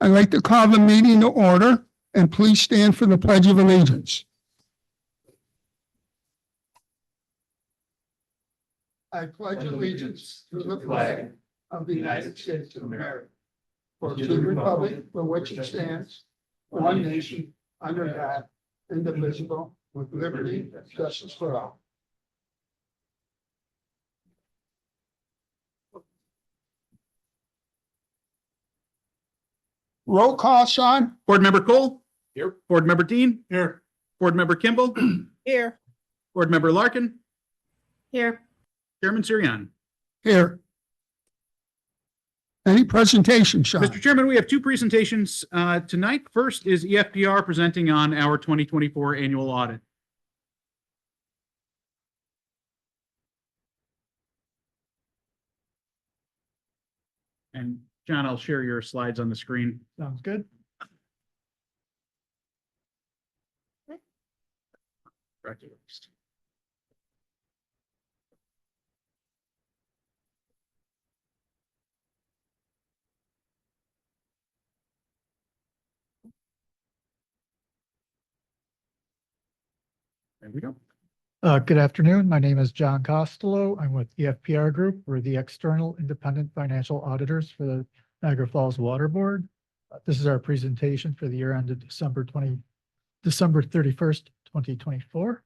I'd like to call the meeting to order, and please stand for the Pledge of Allegiance. I pledge allegiance to the flag of the United States of America, to the republic for which it stands, one nation, under God, indivisible, with liberty and justice for all. Roll call, Sean. Board Member Cole. Here. Board Member Dean. Here. Board Member Kimball. Here. Board Member Larkin. Here. Chairman Sirian. Here. Any presentation, Sean? Mr. Chairman, we have two presentations tonight. First is EFPR presenting on our 2024 annual audit. And John, I'll share your slides on the screen. Sounds good. There we go. Good afternoon. My name is John Costello. I'm with EFPR Group. We're the external independent financial auditors for the Niagara Falls Water Board. This is our presentation for the year ended December 31st, 2024.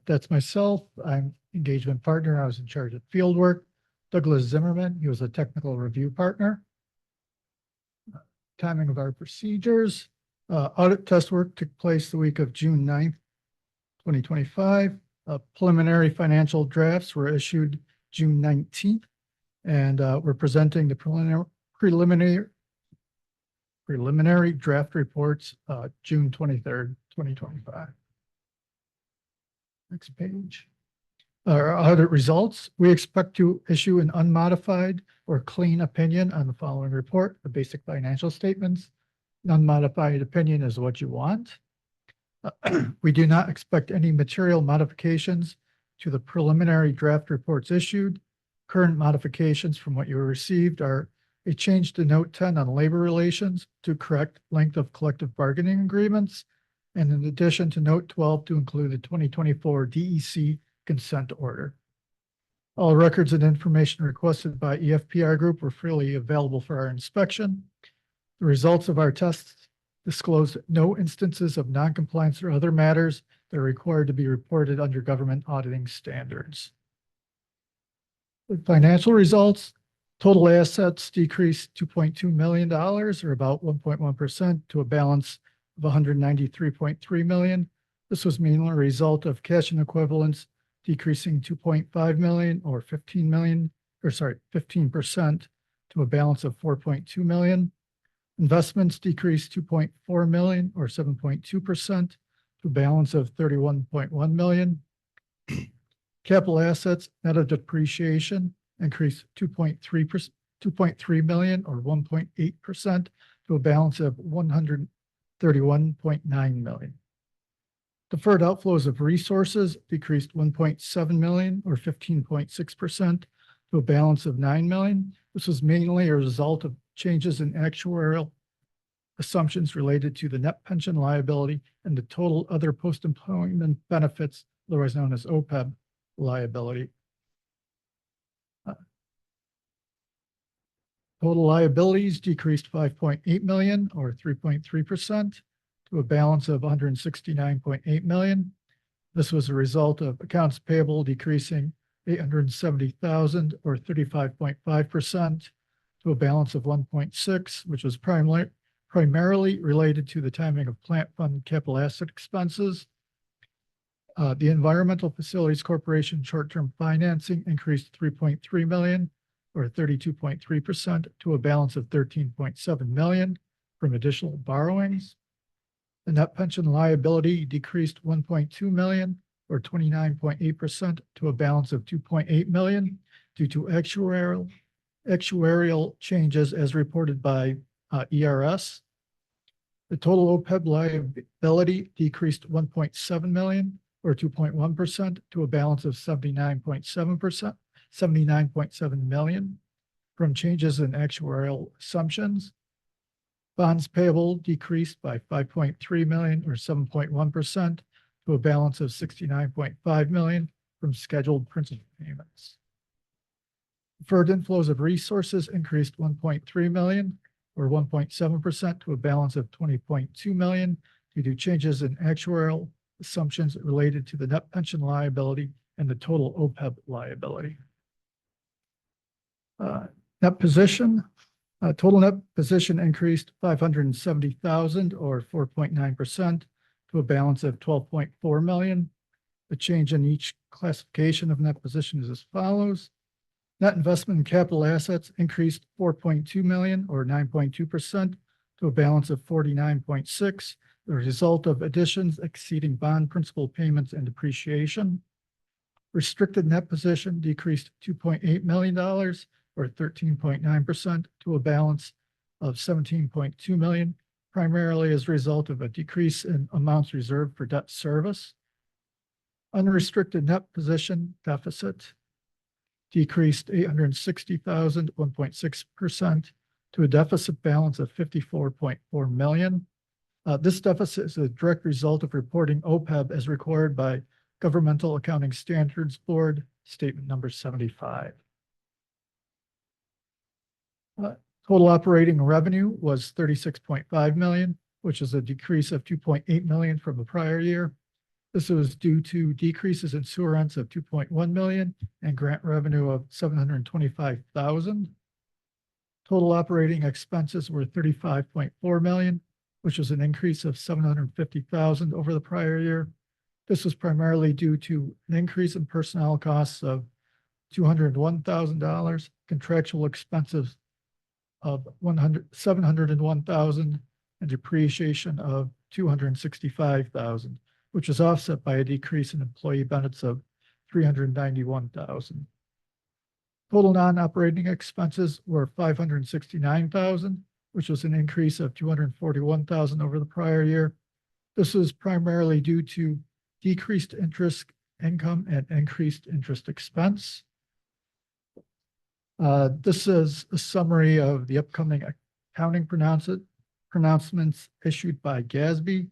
That's myself. I'm engagement partner. I was in charge of field work. Douglas Zimmerman, he was a technical review partner. Timing of our procedures. Audit test work took place the week of June 9th, 2025. Preliminary financial drafts were issued June 19th, and we're presenting the preliminary draft reports June 23rd, 2025. Next page. Our audit results. We expect to issue an unmodified or clean opinion on the following report: the basic financial statements. An unmodified opinion is what you want. We do not expect any material modifications to the preliminary draft reports issued. Current modifications from what you received are a change to Note 10 on labor relations to correct length of collective bargaining agreements, and in addition to Note 12 to include the 2024 DEC consent order. All records and information requested by EFPR Group were freely available for our inspection. The results of our tests disclosed no instances of noncompliance or other matters that are required to be reported under government auditing standards. The financial results: total assets decreased $2.2 million, or about 1.1%, to a balance of $193.3 million. This was mainly a result of cash and equivalents decreasing $2.5 million, or 15%, to a balance of $4.2 million. Investments decreased $2.4 million, or 7.2%, to a balance of $31.1 million. Capital assets net of depreciation increased $2.3 million, or 1.8%, to a balance of $131.9 million. Deferred outflows of resources decreased $1.7 million, or 15.6%, to a balance of $9 million. This was mainly a result of changes in actuarial assumptions related to the net pension liability and the total other post-employment benefits, otherwise known as OPEB liability. Total liabilities decreased $5.8 million, or 3.3%, to a balance of $169.8 million. This was a result of accounts payable decreasing $870,000, or 35.5%, to a balance of 1.6, which was primarily related to the timing of plant fund capital asset expenses. The Environmental Facilities Corporation short-term financing increased $3.3 million, or 32.3%, to a balance of $13.7 million from additional borrowings. The net pension liability decreased $1.2 million, or 29.8%, to a balance of $2.8 million due to actuarial changes as reported by ERS. The total OPEB liability decreased $1.7 million, or 2.1%, to a balance of $79.7 $79.7 million from changes in actuarial assumptions. Bonds payable decreased by $5.3 million or 7.1% to a balance of $69.5 million from scheduled principal payments. Deferred inflows of resources increased $1.3 million or 1.7% to a balance of $20.2 million due to changes in actuarial assumptions related to the net pension liability and the total OPEB liability. Net position, total net position increased $570,000 or 4.9% to a balance of $12.4 million. The change in each classification of net position is as follows. Net investment in capital assets increased $4.2 million or 9.2% to a balance of $49.6, the result of additions exceeding bond principal payments and depreciation. Restricted net position decreased $2.8 million or 13.9% to a balance of $17.2 million, primarily as a result of a decrease in amounts reserved for debt service. Unrestricted net position deficit decreased $860,000, 1.6% to a deficit balance of $54.4 million. This deficit is a direct result of reporting OPEB as required by Governmental Accounting Standards Board, statement number 75. Total operating revenue was $36.5 million, which is a decrease of $2.8 million from the prior year. This was due to decreases in sewer rents of $2.1 million and grant revenue of $725,000. Total operating expenses were $35.4 million, which was an increase of $750,000 over the prior year. This was primarily due to an increase in personnel costs of $201,000, contractual expenses of $701,000, and depreciation of $265,000. Which is offset by a decrease in employee benefits of $391,000. Total non-operating expenses were $569,000, which was an increase of $241,000 over the prior year. This was primarily due to decreased interest income and increased interest expense. This is a summary of the upcoming accounting pronouncements issued by GASB.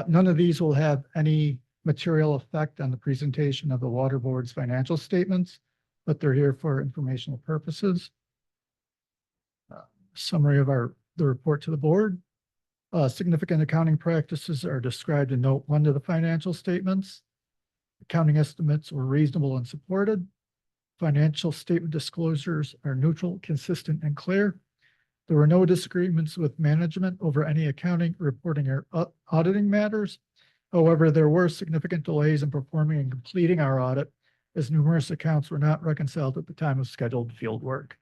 None of these will have any material effect on the presentation of the Water Board's financial statements, but they're here for informational purposes. Summary of the report to the board. Significant accounting practices are described in note 1 to the financial statements. Accounting estimates were reasonable and supported. Financial statement disclosures are neutral, consistent, and clear. There were no disagreements with management over any accounting, reporting, or auditing matters. However, there were significant delays in performing and completing our audit, as numerous accounts were not reconciled at the time of scheduled field work.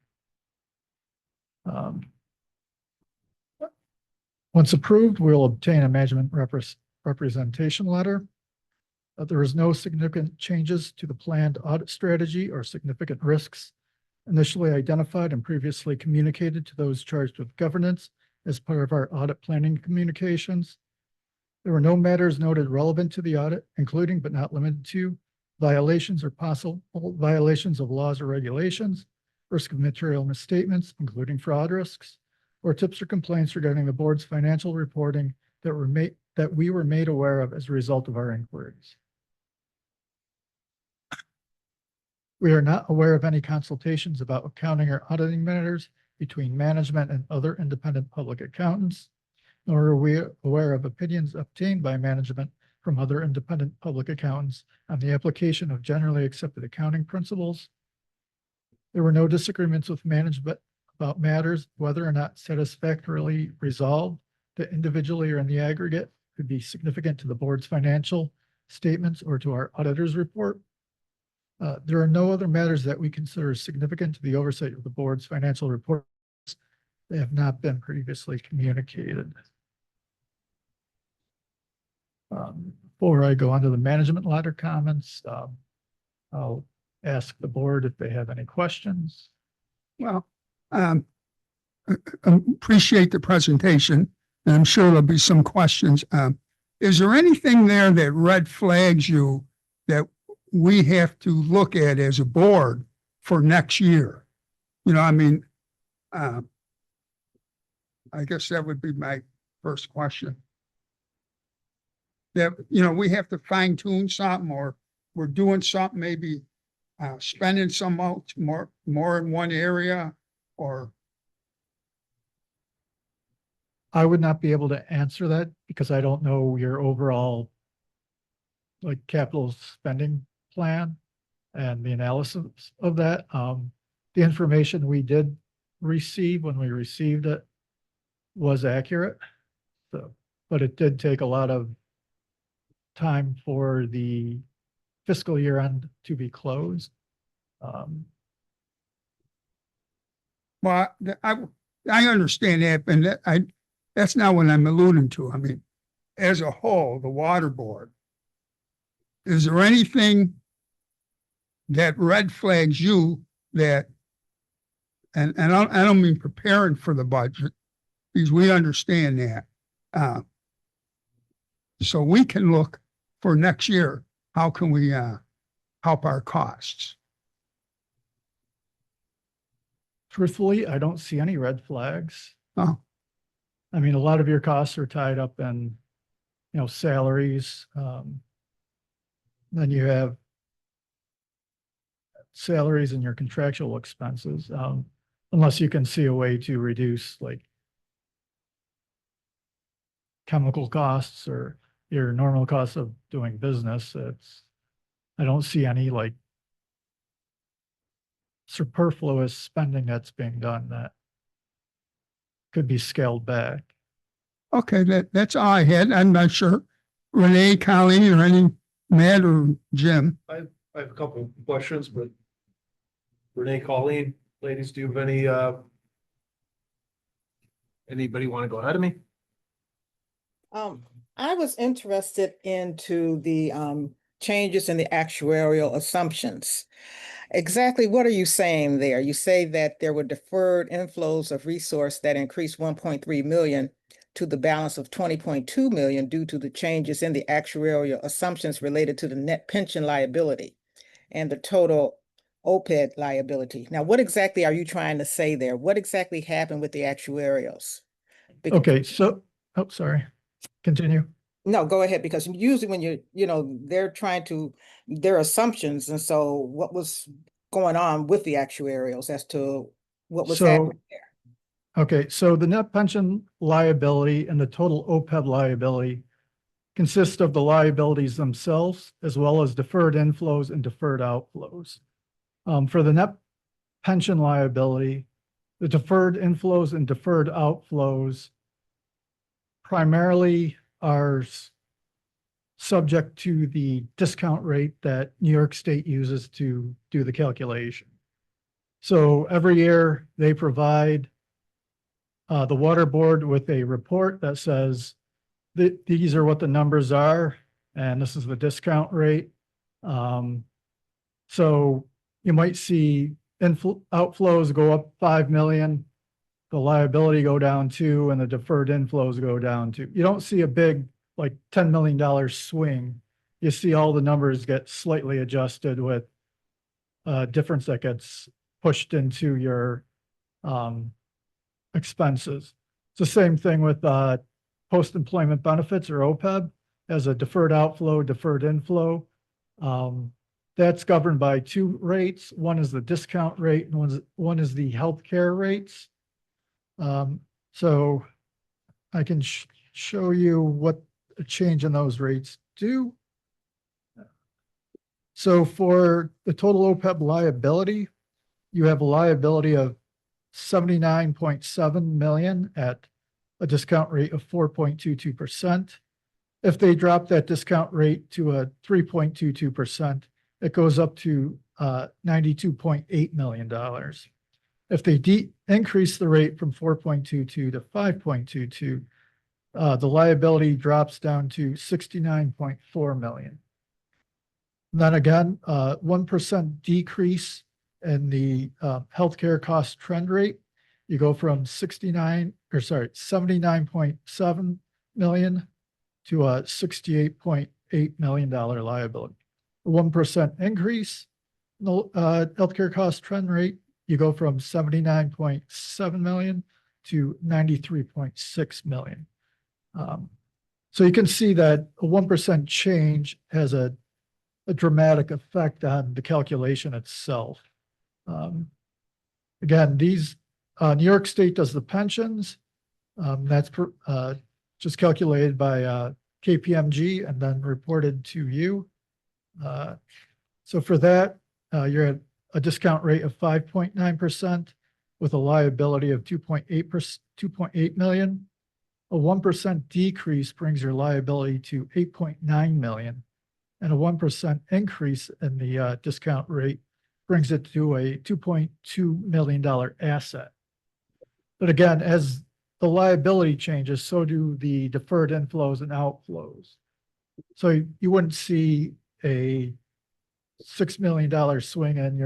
Once approved, we'll obtain a management representation letter. There is no significant changes to the planned audit strategy or significant risks initially identified and previously communicated to those charged with governance as part of our audit planning communications. There were no matters noted relevant to the audit, including but not limited to violations or possible violations of laws or regulations, risk of material misstatements, including fraud risks, or tips or complaints regarding the board's financial reporting that we were made aware of as a result of our inquiries. We are not aware of any consultations about accounting or auditing matters between management and other independent public accountants, nor are we aware of opinions obtained by management from other independent public accountants on the application of generally accepted accounting principles. There were no disagreements with management about matters, whether or not satisfactorily resolved, that individually or in the aggregate could be significant to the board's financial statements or to our auditor's report. There are no other matters that we consider significant to the oversight of the board's financial reports. They have not been previously communicated. Before I go on to the management letter comments, I'll ask the board if they have any questions. Well, appreciate the presentation, and I'm sure there'll be some questions. Is there anything there that red flags you that we have to look at as a board for next year? You know, I mean, I guess that would be my first question. That, you know, we have to fine tune something, or we're doing something, maybe spending some out more in one area, or, I would not be able to answer that because I don't know your overall like capital spending plan and the analysis of that. The information we did receive when we received it was accurate. So, but it did take a lot of time for the fiscal year end to be closed. well, I understand that, and that's not what I'm alluding to. I mean, as a whole, the water board, is there anything that red flags you that, and I don't mean preparing for the budget, because we understand that. So we can look for next year, how can we help our costs? Truthfully, I don't see any red flags. Oh, I mean, a lot of your costs are tied up in, you know, salaries. Then you have salaries and your contractual expenses, unless you can see a way to reduce like chemical costs or your normal costs of doing business. I don't see any like superfluous spending that's being done that could be scaled back. okay, that's all I had. I'm not sure. Renee, Colleen, or any, Matt or Jim? I have a couple of questions, but Renee, Colleen, ladies, do you have any, anybody want to go ahead of me? I was interested into the changes in the actuarial assumptions. Exactly what are you saying there? You say that there were deferred inflows of resource that increased 1.3 million to the balance of 20.2 million due to the changes in the actuarial assumptions related to the net pension liability and the total OPEB liability. Now, what exactly are you trying to say there? What exactly happened with the actuarials? Okay, so, oh, sorry, continue. No, go ahead, because usually when they're trying to, their assumptions, and so what was going on with the actuarials as to what was happening there? Okay, so the net pension liability and the total OPEB liability consist of the liabilities themselves, as well as deferred inflows and deferred outflows. For the net pension liability, the deferred inflows and deferred outflows primarily are subject to the discount rate that New York State uses to do the calculation. So every year they provide the water board with a report that says that these are what the numbers are, and this is the discount rate. So you might see outflows go up 5 million, the liability go down 2, and the deferred inflows go down 2. You don't see a big like $10 million swing. You see all the numbers get slightly adjusted with difference that gets pushed into your expenses. It's the same thing with post-employment benefits, or OPEB, as a deferred outflow, deferred inflow. That's governed by 2 rates. One is the discount rate, and one is the healthcare rates. So I can show you what a change in those rates do. So for the total OPEB liability, you have a liability of 79.7 million at a discount rate of 4.22%. If they drop that discount rate to a 3.22%, it goes up to $92.8 million. If they increase the rate from 4.22 to 5.22, the liability drops down to 69.4 million. Then again, 1% decrease in the healthcare cost trend rate. You go from 79.7 million to a $68.8 million liability. A 1% increase, No, healthcare cost trend rate, you go from 79.7 million to 93.6 million. So you can see that a 1% change has a dramatic effect on the calculation itself. Again, New York State does the pensions. That's just calculated by KPMG and then reported to you. So for that, you're at a discount rate of 5.9% with a liability of 2.8 million. A 1% decrease brings your liability to 8.9 million. And a 1% increase in the discount rate brings it to a $2.2 million asset. But again, as the liability changes, so do the deferred inflows and outflows. So you wouldn't see a $6 million swing in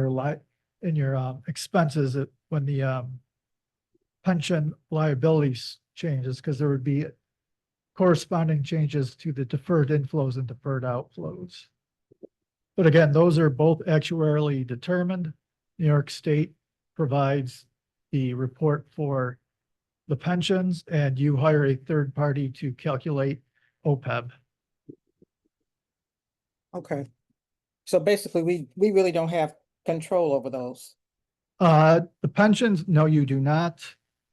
your expenses when the pension liabilities changes, because there would be corresponding changes to the deferred inflows and deferred outflows. But again, those are both actuarially determined. New York State provides the report for the pensions, and you hire a third party to calculate OPEB. Okay. So basically, we really don't have control over those. The pensions, no, you do not.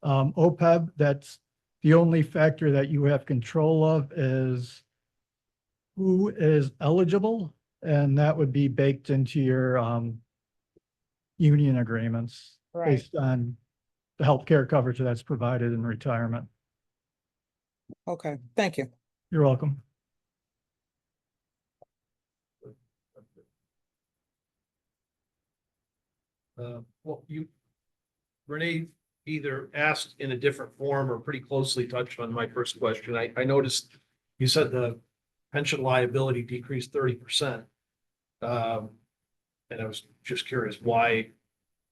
OPEB, that's the only factor that you have control of is who is eligible, and that would be baked into your union agreements Right. based on the healthcare coverage that's provided in retirement. Okay, thank you. You're welcome. Well, Renee either asked in a different form or pretty closely touched on my first question. I noticed you said the pension liability decreased 30%. And I was just curious why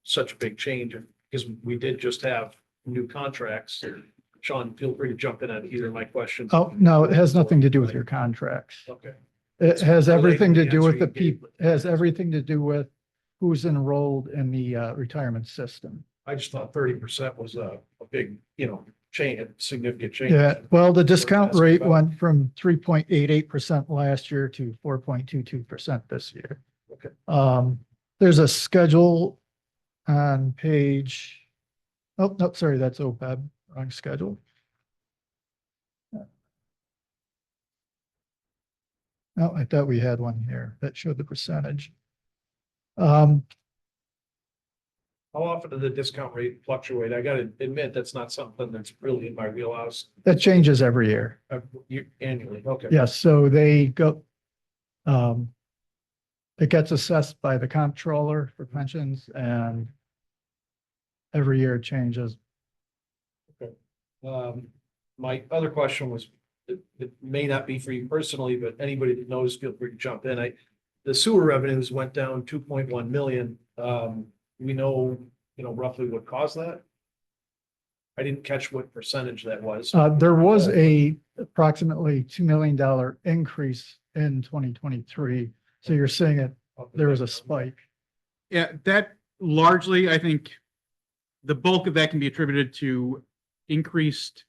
such a big change, because we did just have new contracts. Sean, feel free to jump in on either of my questions. Oh, no, it has nothing to do with your contracts. Okay. It has everything to do with the Related to the answer you people, it has everything to do with who's enrolled in the retirement system. I just thought 30% was a big, change, a significant change. Yeah, well, the discount asking rate about. went from 3.88% last year to 4.22% this year. Okay. There's a schedule on page, oh, no, sorry, that's OPEB, wrong schedule. Oh, I thought we had one here that showed the percentage. How often does the discount rate fluctuate? I gotta admit, that's not something that's really in my wheelhouse. That changes every year. Annually, okay. Yes, so they go, it gets assessed by the comptroller for pensions, and every year it changes. My other question was, it may not be for you personally, but anybody that knows, feel free to jump in. The sewer revenues went down 2.1 million. We know, roughly what caused that? I didn't catch what percentage that was. There was approximately $2 million increase in 2023. So you're seeing it, there was a spike. Yeah, that largely, I think the bulk of that can be attributed to increased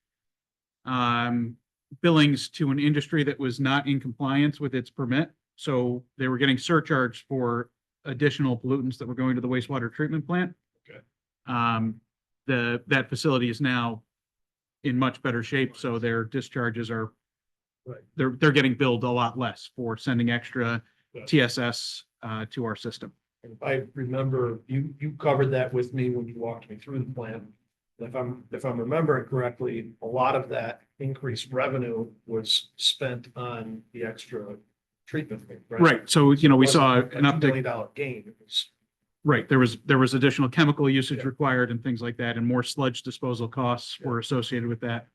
billings to an industry that was not in compliance with its permit. So they were getting surcharged for additional pollutants that were going to the wastewater treatment plant. Okay. That facility is now in much better shape, so their discharges are, Right. they're getting billed a lot less for sending extra Yeah. TSS to our system. And if I remember, you covered that with me when you walked me through the plan. If I'm remembering correctly, a lot of that increased revenue was spent on the extra treatment. Right, so, we saw an $2 million uptick, gain. It was, right, there was additional chemical usage Yeah. required and things like that, and more sludge disposal costs were associated with that.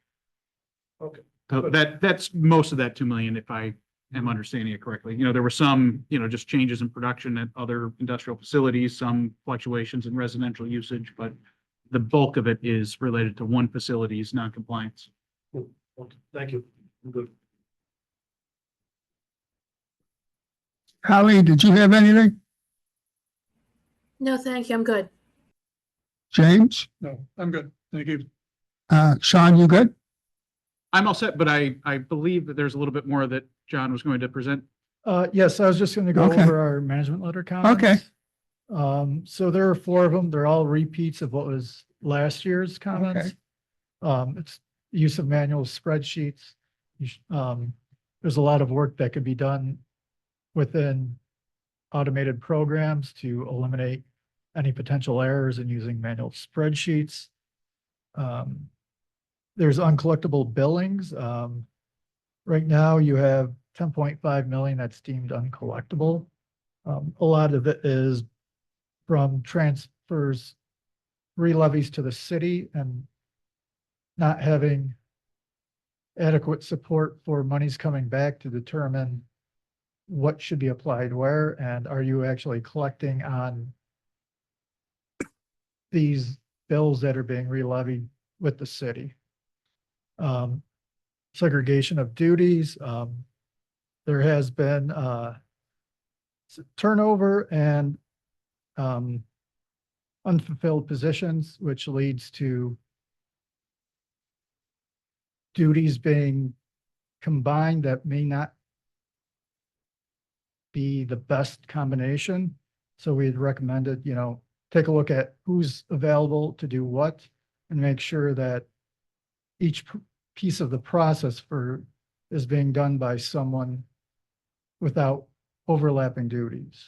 Okay. So Good. that's most of that 2 million, if I am understanding it correctly. There were some, just changes in production at other industrial facilities, some fluctuations in residential usage, but the bulk of it is related to one facility's non-compliance. Cool. Okay. Thank you. I'm good. Holly, did you have anything? No, thank you. I'm good. James? No, I'm good. Thank you. Sean, you good? I'm all set, but I believe that there's a little bit more that John was going to present. Yes, I was just going to go Okay. over our management letter comments. So there are 4 of them. They're all repeats of what was last year's comments. It's use of manual spreadsheets. There's a lot of work that could be done within automated programs to eliminate any potential errors in using manual spreadsheets. There's uncollectible billings. Right now you have 10.5 million that's deemed uncollectible. A lot of it is from transfers, re-levies to the city and not having adequate support for monies coming back to determine what should be applied where, and are you actually collecting on these bills that are being re-levied with the city. Segregation of duties. There has been turnover and unfulfilled positions, which leads to duties being combined that may not be the best combination. So we'd recommended, take a look at who's available to do what and make sure that each piece of the process is being done by someone without overlapping duties.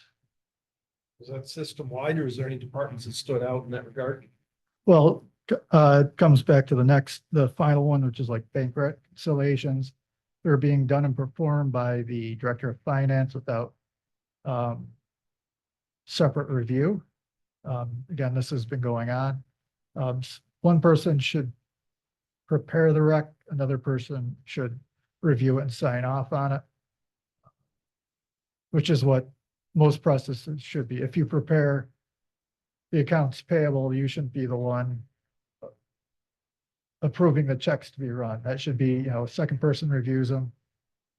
Is that system wide or is there any departments that stood out in that regard? Well, it comes back to the final one, which is like bank reconciliations. They're being done and performed by the director of finance without separate review. Again, this has been going on. One person should prepare the rec, another person should review it and sign off on it, which is what most processes should be. If you prepare the accounts payable, you shouldn't be the one approving the checks to be run. That should be, a second person reviews them,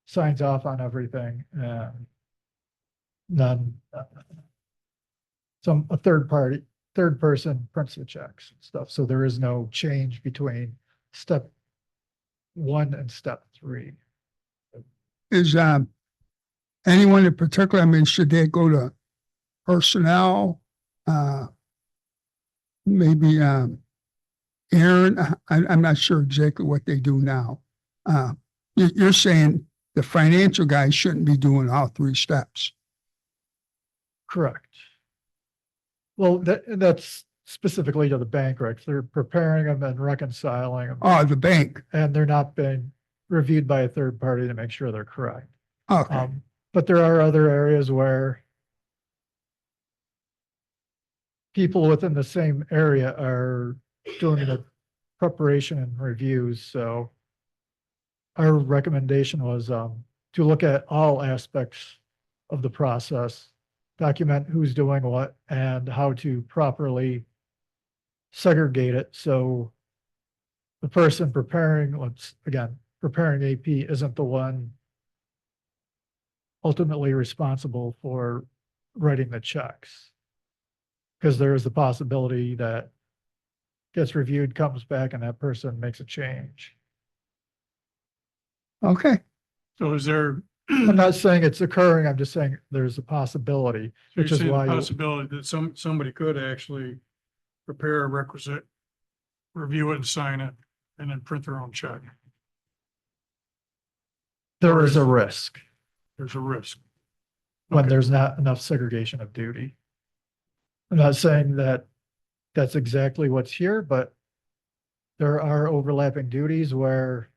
signs off on everything, and then a third person prints the checks and stuff. So there is no change between step 1 and step 3. Is anyone in particular, should they go to personnel? Maybe Aaron, I'm not sure exactly what they do now. You're saying the financial guy shouldn't be doing all 3 steps. Correct. Well, that's specifically to the bank recs. They're preparing them and reconciling them. Oh, the bank. And they're not being reviewed by a third party to make sure they're correct. Okay. But there are other areas where people within the same area are doing the preparation and reviews. So our recommendation was to look at all aspects of the process, document who's doing what and how to properly segregate it. So the person preparing AP isn't the one ultimately responsible for writing the checks. Because there is the possibility that gets reviewed, comes back, and that person makes a change. Okay. So is there, I'm not saying it's occurring, I'm just saying there's a possibility, you're which is saying why the possibility that somebody could actually prepare a requisite, review it and sign it, and then print their own check. there is a risk There's a risk. when Okay. there's not enough segregation of duty. I'm not saying that that's exactly what's here, but there are overlapping duties where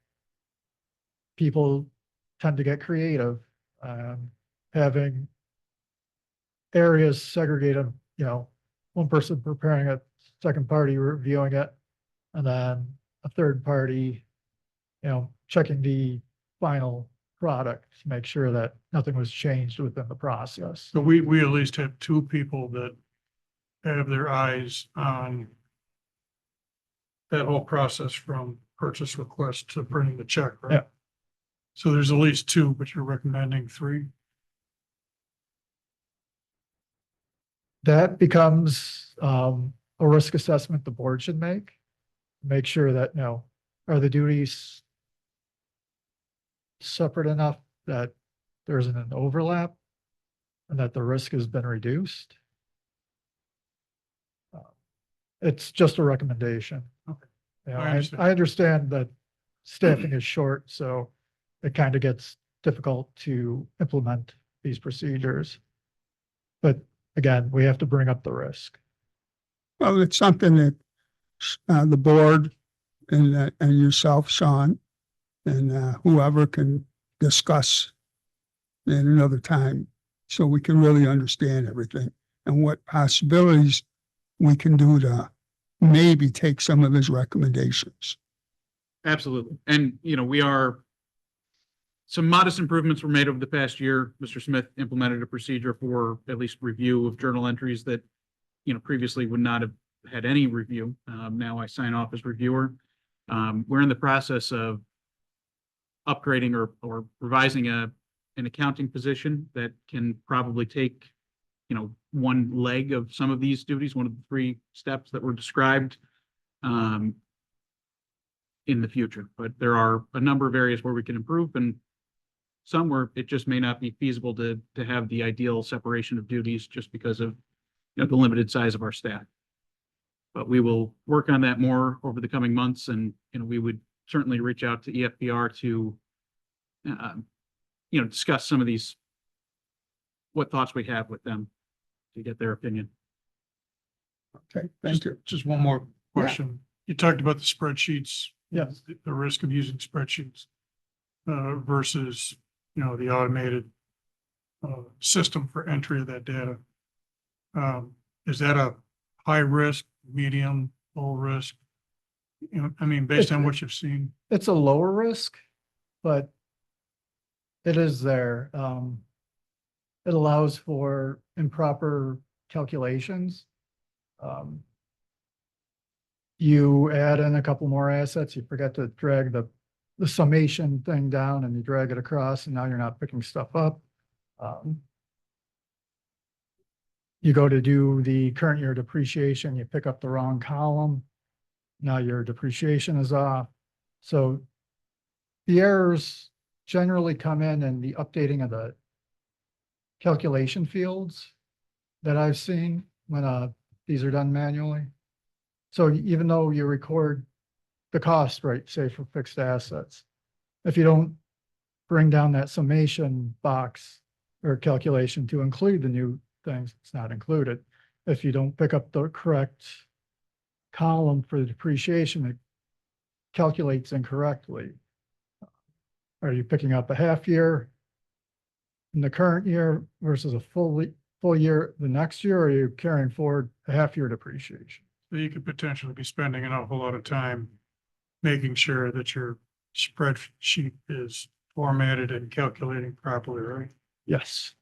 people tend to get creative, having areas segregated, one person preparing it, second party reviewing it, and then a third party, checking the final product to make sure that nothing was changed within the process. So we at least have 2 people that have their eyes on that whole process from purchase request to printing the check, right? Yeah. So there's at least 2, but you're recommending 3? That becomes a risk assessment the board should make. Make sure that, are the duties separate enough that there isn't an overlap and that the risk has been reduced? It's just a recommendation. Okay. You know, I understand. I understand that staffing is short, so it kind of gets difficult to implement these procedures. But again, we have to bring up the risk. Well, it's something that the board and yourself, Sean, and whoever can discuss at another time, so we can really understand everything and what possibilities we can do to maybe take some of his recommendations. Absolutely. And, some modest improvements were made over the past year. Mr. Smith implemented a procedure for at least review of journal entries that, previously would not have had any review. Now I sign off as reviewer. We're in the process of upgrading or revising an accounting position that can probably take, one leg of some of these duties, one of the 3 steps that were described in the future. But there are a number of areas where we can improve, and some where it just may not be feasible to have the ideal separation of duties just because of, the limited size of our staff. But we will work on that more over the coming months, and, we would certainly reach out to EFPR to, discuss some of these, what thoughts we have with them to get their opinion. Okay, thank you. Just one more question. You talked about the spreadsheets. Yes. The risk of using spreadsheets versus, the automated system for entry of that data. Is that a high risk, medium, low risk? Based on what you've seen? It's a lower risk, but it is there. It allows for improper calculations. You add in a couple more assets, you forget to drag the summation thing down and you drag it across, and now you're not picking stuff up. You go to do the current year depreciation, you pick up the wrong column. Now your depreciation is off. So the errors generally come in the updating of the calculation fields that I've seen when these are done manually. So even though you record the cost, right, say for fixed assets, if you don't bring down that summation box or calculation to include the new things, it's not included. If you don't pick up the correct column for the depreciation, it calculates incorrectly. Are you picking up a half year in the current year versus a full year the next year, or are you carrying forward a half year depreciation? So you could potentially be spending an awful lot of time making sure that your spreadsheet is formatted and calculating properly, right? Yes.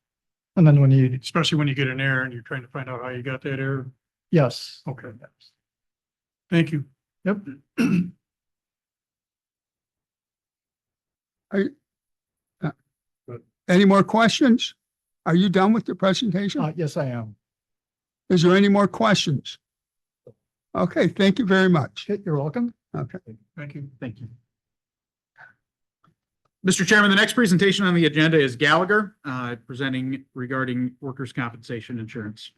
And then when you, Especially when you get an error and you're trying to find out how you got that error. yes. Okay. Thank you. Yep. Any more questions? Are you done with the presentation? Yes, I am. Is there any more questions? Okay, thank you very much. Okay, you're welcome. Okay. Thank you. Thank you. Mr. Chairman, the next presentation on the agenda is Gallagher, presenting regarding workers' compensation insurance.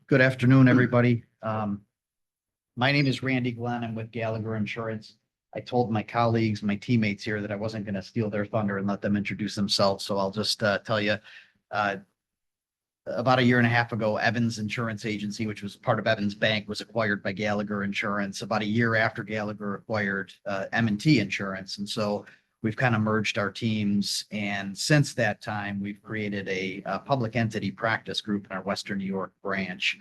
Good afternoon, everybody. My name is Randy Glenn. I'm with Gallagher Insurance. I told my colleagues, my teammates here that I wasn't going to steal their thunder and let them introduce themselves. So I'll just tell you, about a year and a half ago, Evans Insurance Agency, which was part of Evans Bank, was acquired by Gallagher Insurance. About a year after Gallagher acquired M&T Insurance. And so we've kind of merged our teams. And since that time, we've created a public entity practice group in our Western New York branch.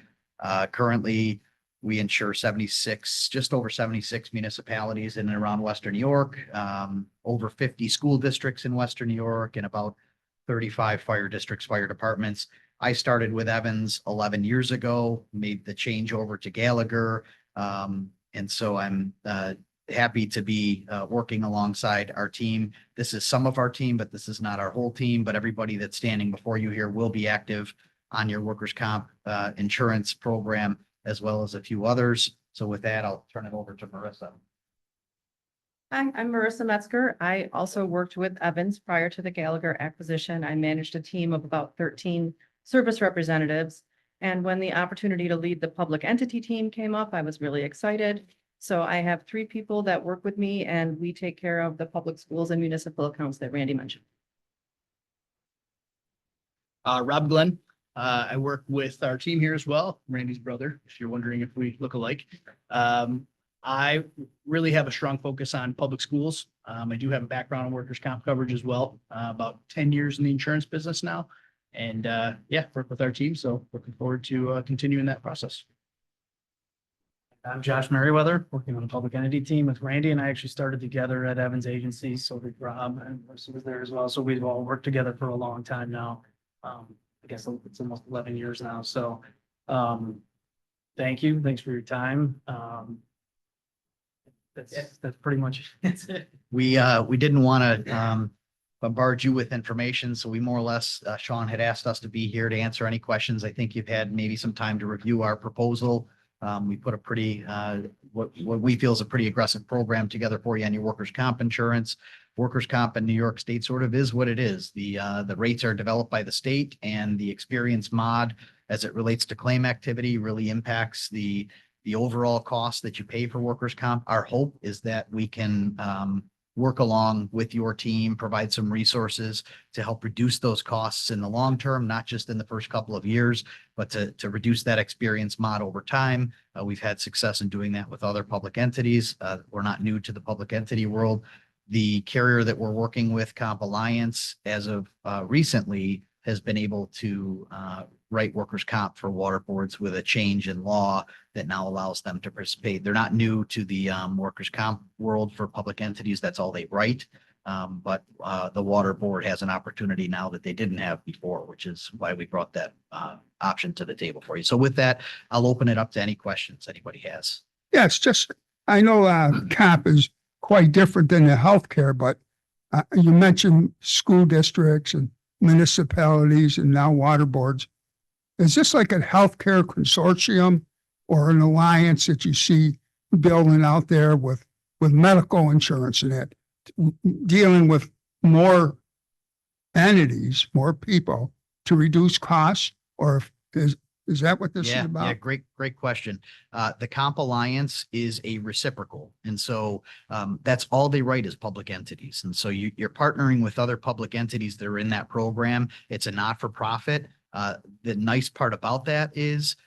Currently, we insure 76, just over 76 municipalities in and around Western New York, over 50 school districts in Western New York, and about 35 fire districts, fire departments. I started with Evans 11 years ago, made the change over to Gallagher, And so I'm happy to be working alongside our team. This is some of our team, but this is not our whole team, but everybody that's standing before you here will be active on your workers' comp insurance program, as well as a few others. So with that, I'll turn it over to Marissa. Hi, I'm Marissa Metzger. I also worked with Evans prior to the Gallagher acquisition. I managed a team of about 13 service representatives. And when the opportunity to lead the public entity team came up, I was really excited. So I have 3 people that work with me, and we take care of the public schools and municipal accounts that Randy mentioned. Rob Glenn. I work with our team here as well, Randy's brother, if you're wondering if we look alike. I really have a strong focus on public schools. I do have a background in workers' comp coverage as well, about 10 years in the insurance business now. And yeah, work with our team. So looking forward to continuing that process. I'm Josh Merriweather, working on a public entity team with Randy, and I actually started together at Evans Agency. So did Rob, and Marissa was there as well. So we've all worked together for a long time now. I guess it's almost 11 years now. So thank you. Thanks for your time. That's pretty much it. We didn't want to bombard you with information, so we more or less, Sean had asked us to be here to answer any questions. I think you've had maybe some time to review our proposal. We put a pretty, what we feel is a pretty aggressive program together for you on your workers' comp insurance. Workers' comp in New York State sort of is what it is. The rates are developed by the state, and the experience mod as it relates to claim activity really impacts the overall cost that you pay for workers' comp. Our hope is that we can work along with your team, provide some resources to help reduce those costs in the long term, not just in the first couple of years, but to reduce that experience mod over time. We've had success in doing that with other public entities. We're not new to the public entity world. The carrier that we're working with, Comp Alliance, as of recently, has been able to write workers' comp for water boards with a change in law that now allows them to participate. They're not new to the workers' comp world for public entities. That's all they write. But the water board has an opportunity now that they didn't have before, which is why we brought that option to the table for you. So with that, I'll open it up to any questions anybody has. Yeah, it's just, I know CAP is quite different than the healthcare, but you mentioned school districts and municipalities and now water boards. Is this like a healthcare consortium or an alliance that you see building out there with medical insurance in it, dealing with more entities, more people to reduce costs? Or is that what this is about? Yeah, great question. The Comp Alliance is a reciprocal. And so that's all they write is public entities. And so you're partnering with other public entities that are in that program. It's a not-for-profit. The nice part about that is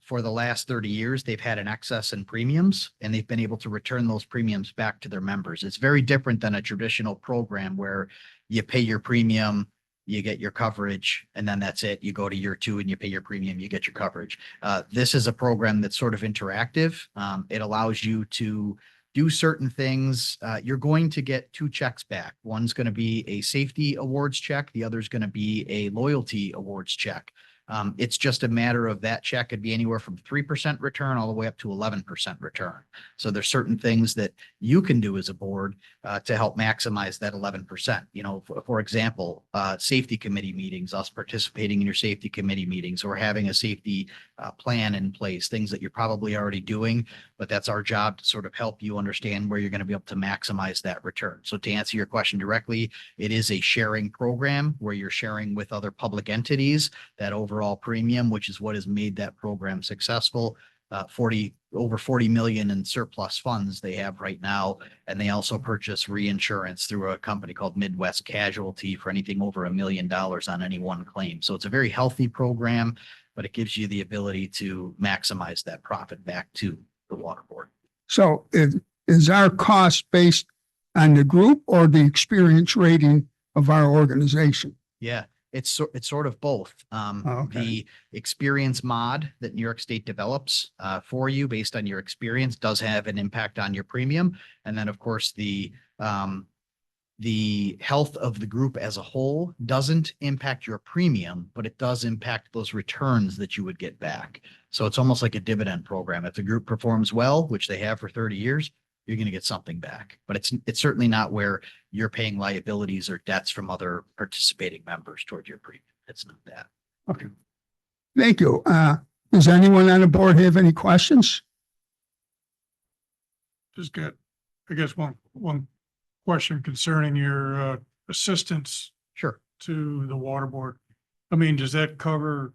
for the last 30 years, they've had an excess in premiums, and they've been able to return those premiums back to their members. It's very different than a traditional program where you pay your premium, you get your coverage, and then that's it. You go to year 2 and you pay your premium, you get your coverage. This is a program that's sort of interactive. It allows you to do certain things. You're going to get 2 checks back. One's going to be a safety awards check. The other is going to be a loyalty awards check. It's just a matter of that check could be anywhere from 3% return all the way up to 11% return. So there's certain things that you can do as a board to help maximize that 11%. You know, for example, safety committee meetings, us participating in your safety committee meetings, or having a safety plan in place, things that you're probably already doing, but that's our job to sort of help you understand where you're going to be able to maximize that return. So to answer your question directly, it is a sharing program where you're sharing with other public entities that overall premium, which is what has made that program successful. Over 40 million in surplus funds they have right now. And they also purchase reinsurance through a company called Midwest Casualty for anything over $1 million on any one claim. So it's a very healthy program, but it gives you the ability to maximize that profit back to the water board. So is our cost based on the group or the experience rating of our organization? Yeah. It's sort of both. Okay. The experience mod that New York State develops for you based on your experience does have an impact on your premium. And then, of course, the health of the group as a whole doesn't impact your premium, but it does impact those returns that you would get back. So it's almost like a dividend program. If the group performs well, which they have for 30 years, you're going to get something back. But it's certainly not where you're paying liabilities or debts from other participating members toward your premium. It's not that. Okay. Thank you. Does anyone on the board have any questions? Just got, I guess, one question concerning your assistance Sure. to the water board. I mean, does that cover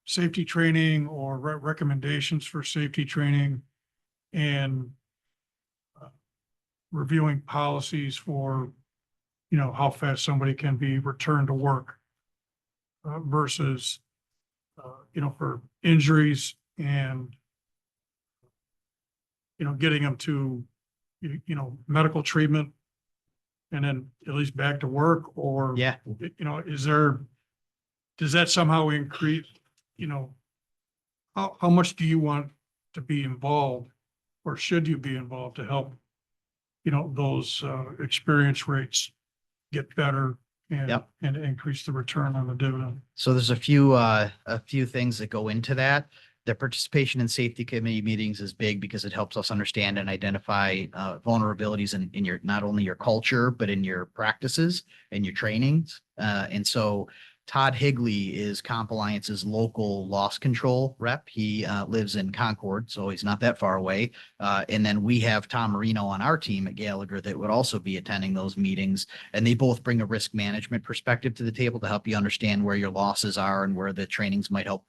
safety training or recommendations for safety training and reviewing policies for, you know, how fast somebody can be returned to work versus, you know, for injuries and, you know, getting them to, you know, medical treatment and then at least back to work, or, Yeah. you know, does that somehow increase, you know, how much do you want to be involved or should you be involved to help, you know, those experience rates get better and, Yep. and increase the return on the dividend? So there's a few things that go into that. The participation in safety committee meetings is big because it helps us understand and identify vulnerabilities in your, not only your culture, but in your practices and your trainings. And so Todd Higley is Comp Alliance's local loss control rep. He lives in Concord, so he's not that far away. And then we have Tom Marino on our team at Gallagher that would also be attending those meetings. And they both bring a risk management perspective to the table to help you understand where your losses are and where the trainings might help,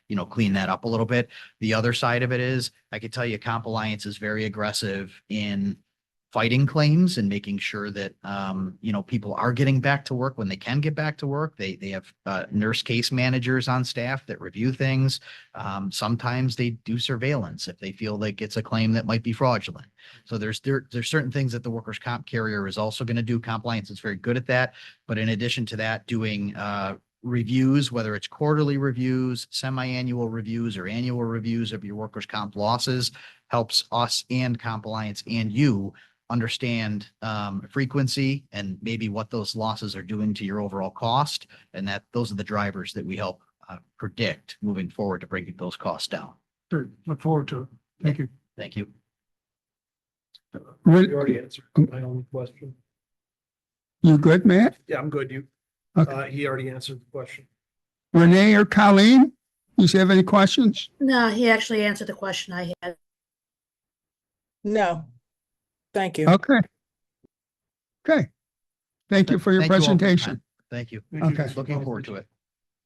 you know, clean that up a little bit. The other side of it is, I could tell you Comp Alliance is very aggressive in fighting claims and making sure that, you know, people are getting back to work when they can get back to work. They have nurse case managers on staff that review things. Sometimes they do surveillance if they feel like it's a claim that might be fraudulent. So there's certain things that the workers' comp carrier is also going to do. Compliance is very good at that. But in addition to that, doing reviews, whether it's quarterly reviews, semi-annual reviews, or annual reviews of your workers' comp losses, helps us and Comp Alliance and you understand frequency and maybe what those losses are doing to your overall cost. And that those are the drivers that we help predict moving forward to bring those costs down. Sure, look forward to it. Thank you. Thank you. You already answered my own question. You good, Matt? Yeah, I'm good. Okay. He already answered the question. Renee or Colleen, you have any questions? No, he actually answered the question I had. No, thank you. Okay. Okay. Thank you for your Thank you all your presentation. time. Thank you. Thank you. Okay. Looking forward to it.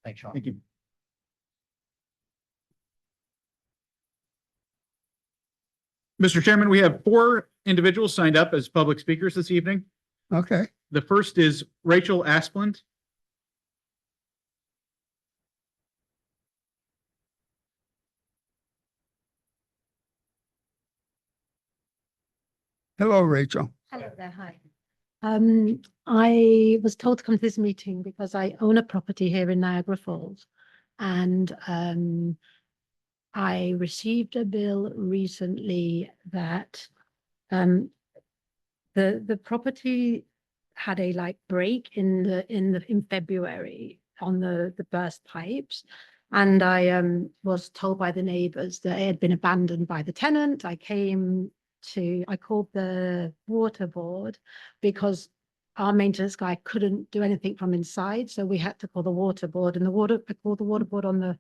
Thanks, Sean. Thank you. Mr. Chairman, we have 4 individuals signed up as public speakers this evening. Okay. The first is Rachel Asplund. Hello, Rachel. Hello there, hi. I was told to come to this meeting because I own a property here in Niagara Falls. And I received a bill recently that the property had a break in February on the burst pipes. And I was told by the neighbors that it had been abandoned by the tenant. I called the water board because our maintenance guy couldn't do anything from inside. So we had to call the water board, and I called the water board on the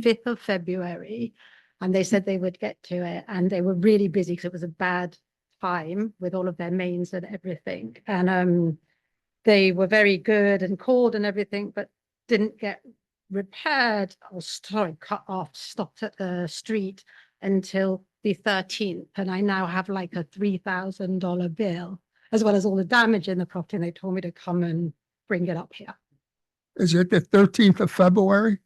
5th of February, and they said they would get to it. And they were really busy because it was a bad time with all of their mains and everything. And they were very good and called and everything, but didn't get repaired or cut off, stopped at the street until the 13th. And I now have a $3,000 bill, as well as all the damage in the property. And they told me to come and bring it up here. Is it the 13th of February?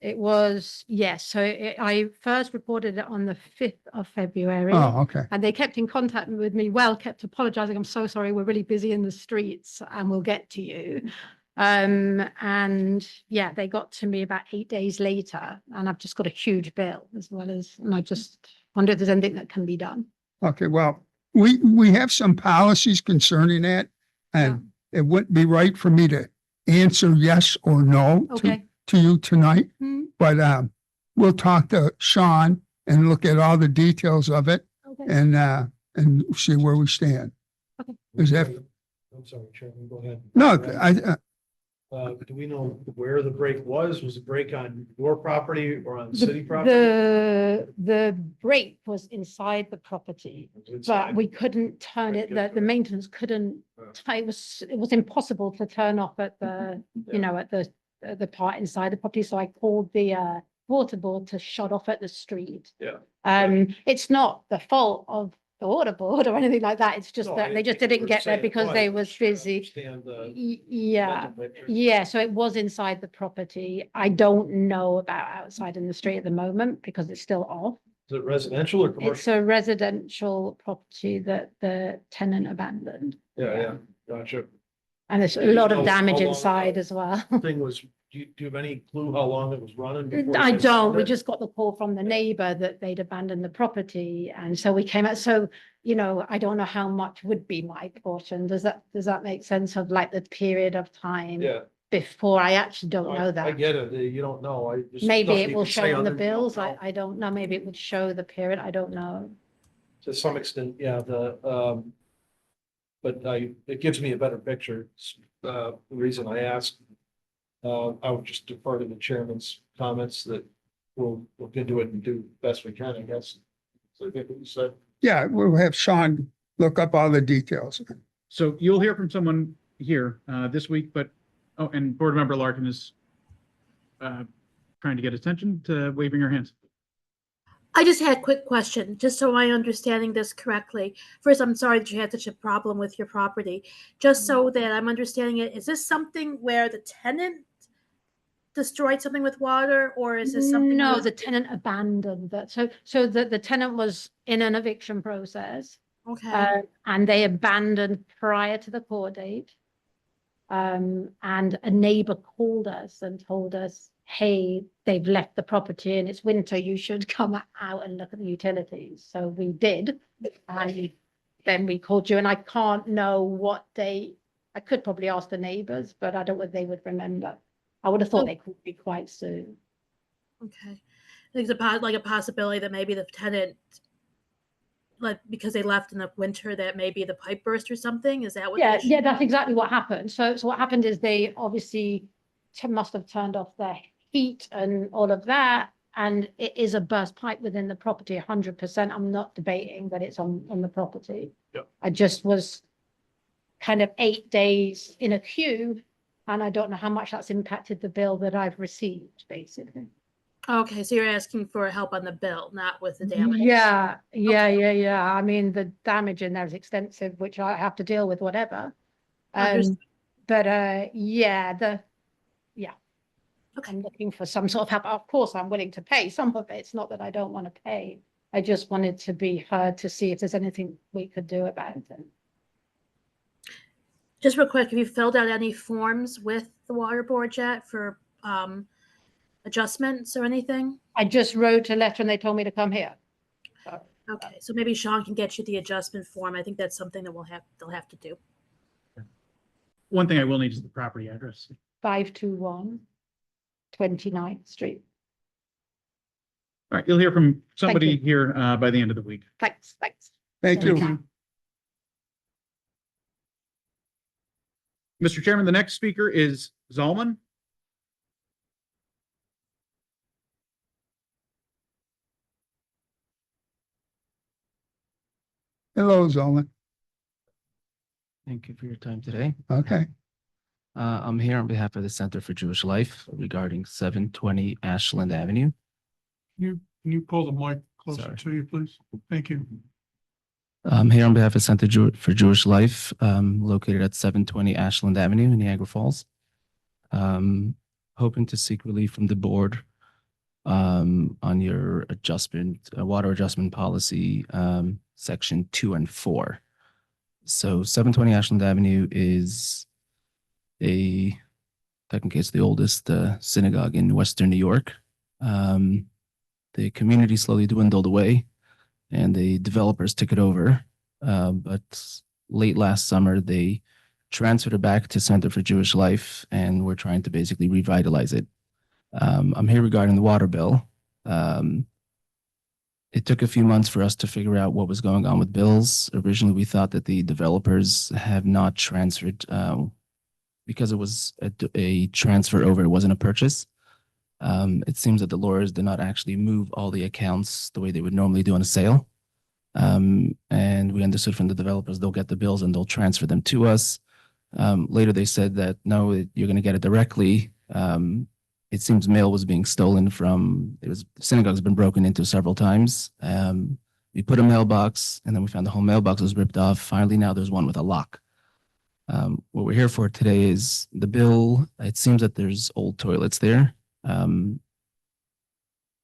It was, yes. So I first reported it on the 5th of February. Oh, okay. And they kept in contact with me, kept apologizing. I'm so sorry. We're really busy in the streets and we'll get to you. And yeah, they got to me about 8 days later, and I've just got a huge bill as well as, and I just wonder if there's anything that can be done. Okay, well, we have some policies concerning that, and it wouldn't be right for me to answer yes or no Okay. to you tonight. Hmm. But we'll talk to Sean and look at all the details of it Okay. and see where we stand. Okay. Is that, I'm sorry, Chairman, go ahead. no, Do we know where the break was? Was the break on your property or on city property? The break was inside the property, but Inside? we couldn't turn it, the maintenance couldn't, it was impossible to turn off at the, you know, at the part inside the property, so I called the water board to shut off at the street. Yeah. It's not the fault of the water board or anything like that, it's just No, that I they just think didn't we're get there saying because why. they was Just trying to busy. understand the Yeah. mental picture. Yeah, so it was inside the property. I don't know about outside in the street at the moment because it's still off. Is it residential or It's commercial? a residential property that the tenant abandoned. Yeah, gotcha. And there's a Do you lot know of damage how long inside the as well. Thing was, do you have any clue how long it was running? before I they don't, we started? just got the call from the neighbor that they'd abandoned the property. And so we came out, so, you know, I don't know how much would be my portion. Does that make sense of like the period of time? Yeah. Before, I actually don't know I that. get it. You don't know. I just. Maybe nothing it you will can show say on the other than you don't bills. know. I don't know. Maybe it would show the period. I don't know. To some extent, yeah, but it gives me a better picture. The reason I asked, I would just defer to the chairman's comments that we'll look into it and do the best we can, I guess. So I think what you said. yeah, we'll have Sean look up all the details. So you'll hear from someone here this week, but, oh, and Board Member Larkin is trying to get attention to waving her hands. I just had a quick question, just so I'm understanding this correctly. First, I'm sorry that you had such a problem with your property. Just so that I'm understanding it, is this something where the tenant destroyed something with water, or is this something? No, where- the tenant abandoned that. So the tenant was in an eviction process. Okay, And they abandoned prior to the court date. And a neighbor called us and told us, hey, they've left the property and it's winter, you should come out and look at the utilities. So we did. And then we called you, and I can't know what date. I could probably ask the neighbors, but I don't know if they would remember. I would have thought they could be quite soon. okay. There's like a possibility that maybe the tenant, like, because they left in the winter, that maybe the pipe burst or something? Is that what? the Yeah, issue- yeah, that's exactly what happened. So what happened is they obviously must have turned off their heat and all of that. And it is a burst pipe within the property, 100%. I'm not debating that it's on the property. Yep. I just was kind of 8 days in a queue, and I don't know how much that's impacted the bill that I've received, basically. Okay, so you're asking for help on the bill, not with the damage? Yeah. I mean, the damage in there is extensive, which I have to deal with, whatever. Understood. But yeah. Okay. I'm looking for some sort of help. Of course, I'm willing to pay some of it. It's not that I don't want to pay. I just wanted to be heard to see if there's anything we could do about it. Just real quick, have you filled out any forms with the water board yet for adjustments or anything? I just wrote a letter and they told me to come here. Okay, so maybe Sean can get you the adjustment form. I think that's something that they'll have to do. One thing I will need is the property address. 521 29th Street. All right, you'll hear from somebody you. here by the end of the week. Thanks. Thank you. Mr. Chairman, the next speaker is Zalman. Hello, Zolan. Thank you for your time today. Okay, I'm here on behalf of the Center for Jewish Life regarding 720 Ashland Avenue. Can you pull the mic closer Sorry. to you, please? Thank you. I'm here on behalf of for Jewish Life, located at 720 Ashland Avenue in Niagara Falls. Hoping to seek relief from the board on your water adjustment policy, section 2 and 4. So 720 Ashland Avenue is technically it's the oldest synagogue in Western New York. The community slowly dwindled away and the developers took it over. But late last summer, they transferred it back to Center for Jewish Life, and we're trying to basically revitalize it. I'm here regarding the water bill. It took a few months for us to figure out what was going on with bills. Originally, we thought that the developers have not transferred because it was a transfer over, it wasn't a purchase. It seems that the lawyers did not actually move all the accounts the way they would normally do on a sale. And we understood from the developers, they'll get the bills and they'll transfer them to us. Later, they said that, no, you're going to get it directly. It seems mail was being stolen from, the synagogue's been broken into several times. We put a mailbox and then we found the whole mailbox was ripped off. Finally, now there's one with a lock. What we're here for today is the bill. It seems that there's old toilets there,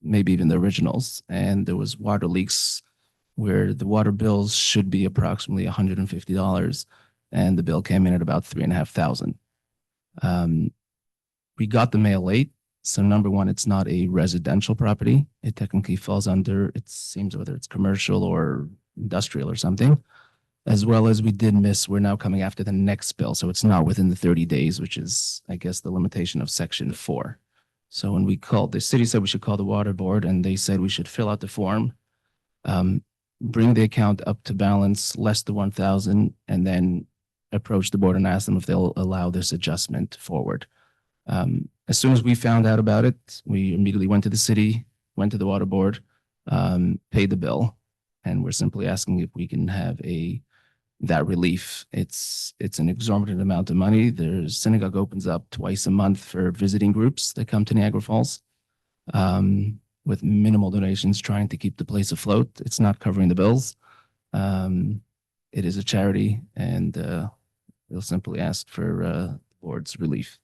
maybe even the originals, and there was water leaks where the water bills should be approximately $150, and the bill came in at about $3,500. We got the mail late, so number one, it's not a residential property. It technically falls under, it seems, whether it's commercial or industrial or something. As well as we did miss, we're now coming after the next bill, so it's not within the 30 days, which is, I guess, the limitation of Section 4. So when we called, the city said we should call the water board, and they said we should fill out the form, bring the account up to balance less than 1,000, and then approach the board and ask them if they'll allow this adjustment forward. As soon as we found out about it, we immediately went to the city, went to the water board, paid the bill, and we're simply asking if we can have that relief. It's an exorbitant amount of money. There's synagogue opens up twice a month for visiting groups that come to Niagara Falls, with minimal donations, trying to keep the place afloat. It's not covering the bills. It is a charity, and we'll simply ask for the board's relief.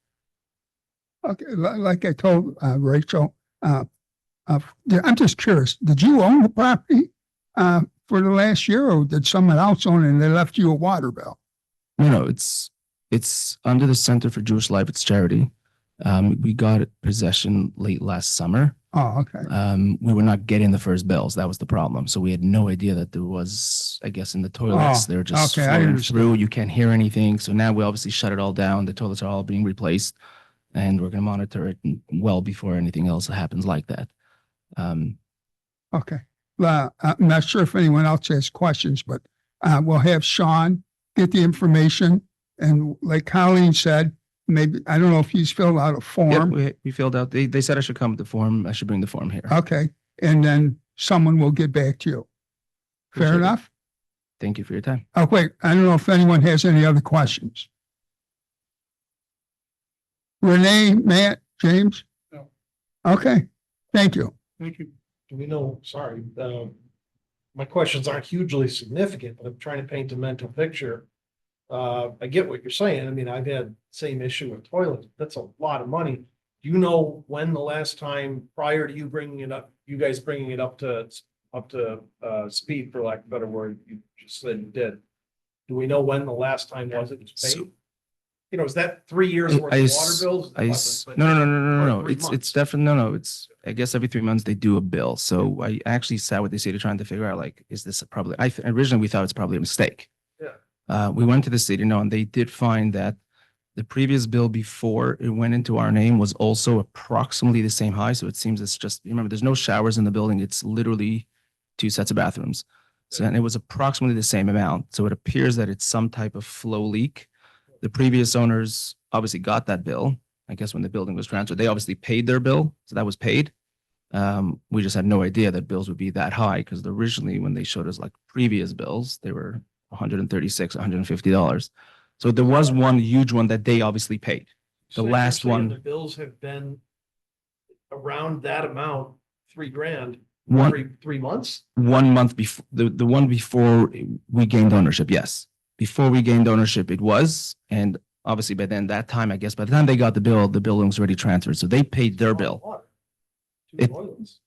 Okay, like I told Rachel, I'm just curious, did you own the property for the last year, or did someone else own it and they left you a water bill? No, it's under the Center for Jewish Life. It's charity. We got possession late last summer. Oh, okay. We were not getting the first bills. That was the problem. So we had no idea that there was, I guess, in the toilets, they're just okay, I flowing understand. through. You can't hear anything. So now we obviously shut it all down. The toilets are all being replaced, and we're going to monitor it well before anything else happens like that. Okay. Well, I'm not sure if anyone else has questions, but we'll have Sean get the information. And like Colleen said, maybe, I don't know if he's filled out a form. Yep, we filled out, they said I should come with the form. I should bring the form here. Okay. And then someone will get back to you. Fair Appreciate it. enough? Thank you for your time. Oh, wait, I don't know if anyone has any other questions. Renee, Matt, James? No. Okay, thank you. Thank you. Do we know, sorry, my questions aren't hugely significant, but I'm trying to paint a mental picture. I get what you're saying. I mean, I've had same issue with toilets. That's a lot of money. Do you know when the last time, prior to you bringing it up, you guys bringing it up to speed, for lack of a better word, you just said you did. Do we know when the last time was it was paid? You know, is that 3 years worth of water bills? No. It's definitely, no. It's, I guess every 3 months they do a bill. So I actually sat with the city trying to figure out, like, is this probably, originally we thought it's probably a mistake. Yeah. We went to the city, and they did find that the previous bill before it went into our name was also approximately the same high. So it seems it's just, remember, there's no showers in the building. It's literally 2 sets of bathrooms. So, and it was approximately the same amount. So it appears that it's some type of flow leak. The previous owners obviously got that bill. I guess when the building was transferred, they obviously paid their bill. So that was paid. We just had no idea that bills would be that high, because originally when they showed us like previous bills, they were $136, $150. So there was one huge one that they obviously paid. So The you're last saying one, The bills have been around that amount, $3,000 One- every 3 months? 1 month before, the one before we gained ownership, yes. Before we gained ownership, it was. And obviously by then, that time, I guess, by the time they got the bill, the building was already transferred. So they paid their bill. Water. Two It- toilets.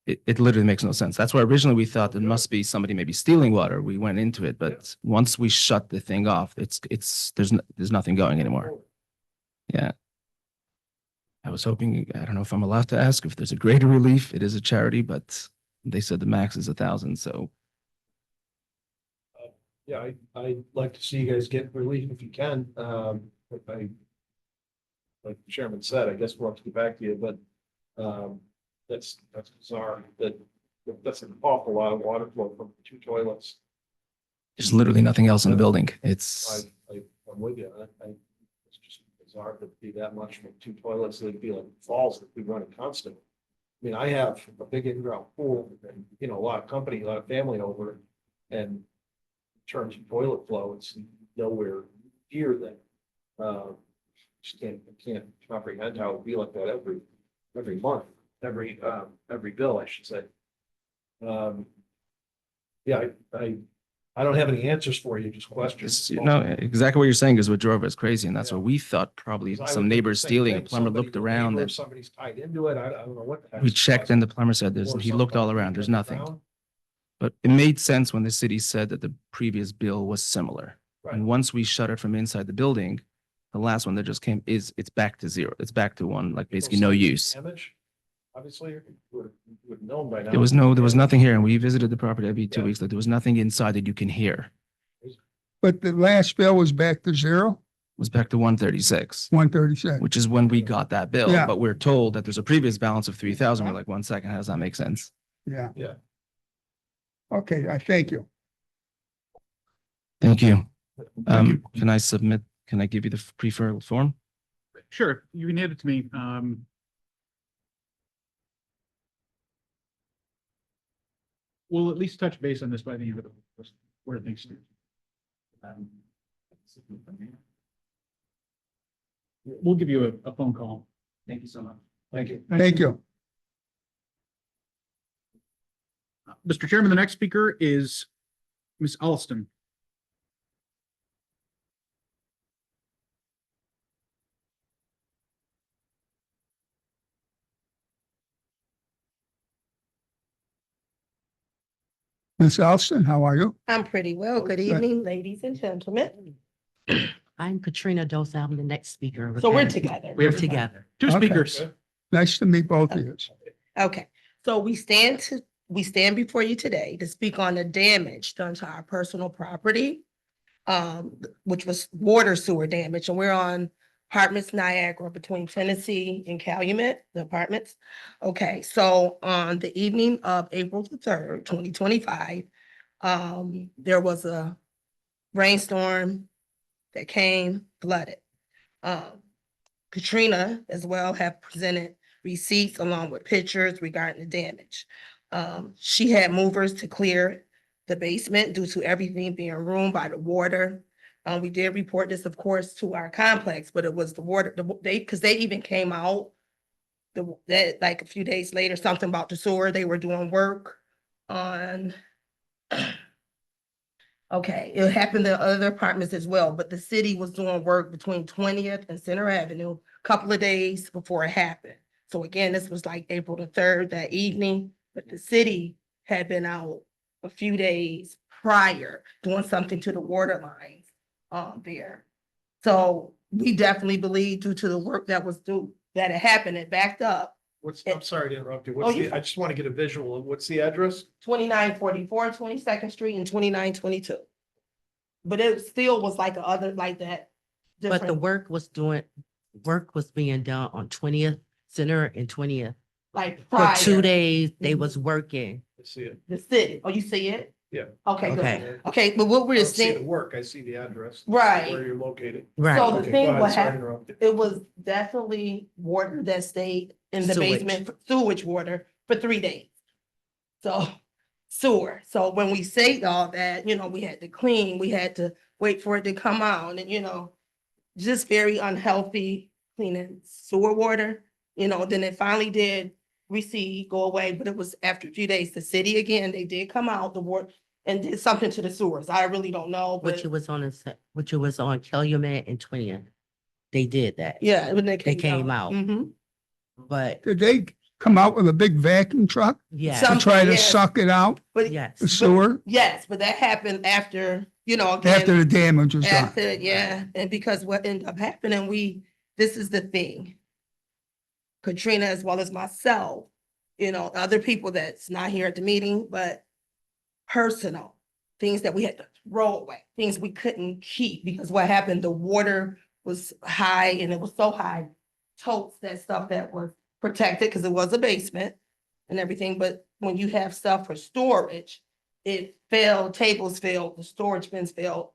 It literally makes no sense. That's why originally we thought it must be somebody maybe stealing water. We went into it, but once we shut the thing off, there's nothing going anymore. Yeah. I was hoping, I don't know if I'm allowed to ask if there's a greater relief. It is a charity, but they said the max is 1,000. So Yeah, I'd like to see you guys get relief if you can. Like the chairman said, I guess we'll have to get back to you, but that's bizarre, that's an awful lot of water flow from 2 toilets. There's literally nothing else in the building. I, It's, I'm with you. It's just bizarre to be that much from 2 toilets. They'd be like falls that we run constantly. I mean, I have a big in-ground pool and, you know, a lot of company, a lot of family over. And in terms of toilet flow, it's nowhere near that. Just can't comprehend how it would be like that every month, every bill, I should say. Yeah, I don't have any answers for you, just questions. you know, exactly what you're saying is what drove us crazy. And that's Yeah. what we thought probably Because I some would think neighbors the same stealing. A thing. plumber Somebody- looked around neighbor, and somebody's tied into it. I don't know what. the heck we is checked causing and it. the plumber said Or he looked all something around. There's underground. nothing. But it made sense when the city said that the previous bill was similar. Right. And once we shut it from inside the building, the last one that just came it's back to zero. It's back to one, like basically no Signs of use. Damage, obviously, you would have known by now. There was nothing here. And we visited the property every 2 weeks. Like there was nothing inside that you can hear. But the last bill was back to zero, It was back to 136, 136. which is when we got that bill. Yeah. But we're told that there's a previous balance of 3,000. We're like, 1 second, how does that make sense? Yeah. Yeah. Okay, I thank you. Thank you. Can I give you the pre-filled form? Sure, you can hand it to me. We'll at least touch base on this by the end of the, where things stand. We'll give you a phone call. Thank you so much. Thank you. Thank you. Mr. Chairman, the next speaker is Ms. Alston. Ms. Alston, how are you? I'm pretty well. Good Good. evening, ladies and gentlemen. I'm Katrina Dose. I'm the next speaker. So we're Okay. together. We have We're together. two Okay. speakers. Nice to meet both of you. Okay, so we stand before you today to speak on the damage done to our personal property, which was water sewer damage, and we're on apartments Niagara between Tennessee and Calumet, the apartments. Okay, so on the evening of April the 3rd, 2025, there was a rainstorm that came, flooded. Katrina as well have presented receipts along with pictures regarding the damage. She had movers to clear the basement due to everything being ruined by the water. We did report this, of course, to our complex, but it was the water, because they even came out that like a few days later, something about the sewer, they were doing work on. Okay, it happened to other apartments as well, but the city was doing work between 20th and Center Avenue a couple of days before it happened. So again, this was like April the 3rd that evening, but the city had been out a few days prior doing something to the water lines there. So we definitely believe due to the work that had happened, it backed up. I'm sorry to interrupt you. Oh, I just want to get a visual of what's the address? 2944 22nd Street and 2922. But it still was like a other like that. But the different, work was being done on 20th Center and 20th. like For prior. 2 days, they Mhm. was working. I see it. The city. Oh, you see it? Yeah. Okay, good. Okay. Okay, but what I we're don't see the saying, work. I see the address. Right. Where you're located. Right. So the Okay, thing go ahead. what Sorry to happened, interrupt you. it was definitely water that stayed in the Sewage. basement, sewage water for 3 days. So sewer. So when we say all that, we had to clean, we had to wait for it to come out and, just very unhealthy cleaning sewer water, then it finally did recede, go away, but it was after a few days, the city again, they did come out, the water and did something to the sewers. I really don't know, Which but it was on Calumet and 20th. They did that. yeah, when they came out. Mhm. But Did they come out with a big vacuum truck yeah, to Some- try to yes. suck it out, But yes. the sewer, yes, but that happened after, again, after the damage was done? after, yeah, and because what ended up happening, this is the thing. Katrina, as well as myself, other people that's not here at the meeting, but personal things that we had to throw away, things we couldn't keep because what happened, the water was high and it was so high, totes, that stuff that was protected because it was a basement. and everything, but when you have stuff for storage, it failed, tables failed, the storage bins failed,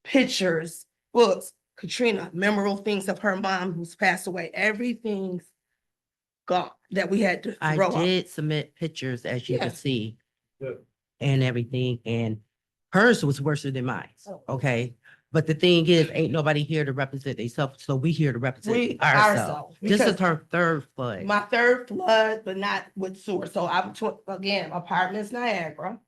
pictures, books, Katrina, memorable things of her mom who's passed away, everything's gone that we had to I throw out. did submit pictures, as you can Yes. see, Good. and everything, and hers was worse than mine, Oh. okay? But the thing is, ain't nobody here to represent themselves, so we here to represent We ourselves. ourselves, This is because her third flood. my third flood, but not with sewer. So again, apartments Niagara.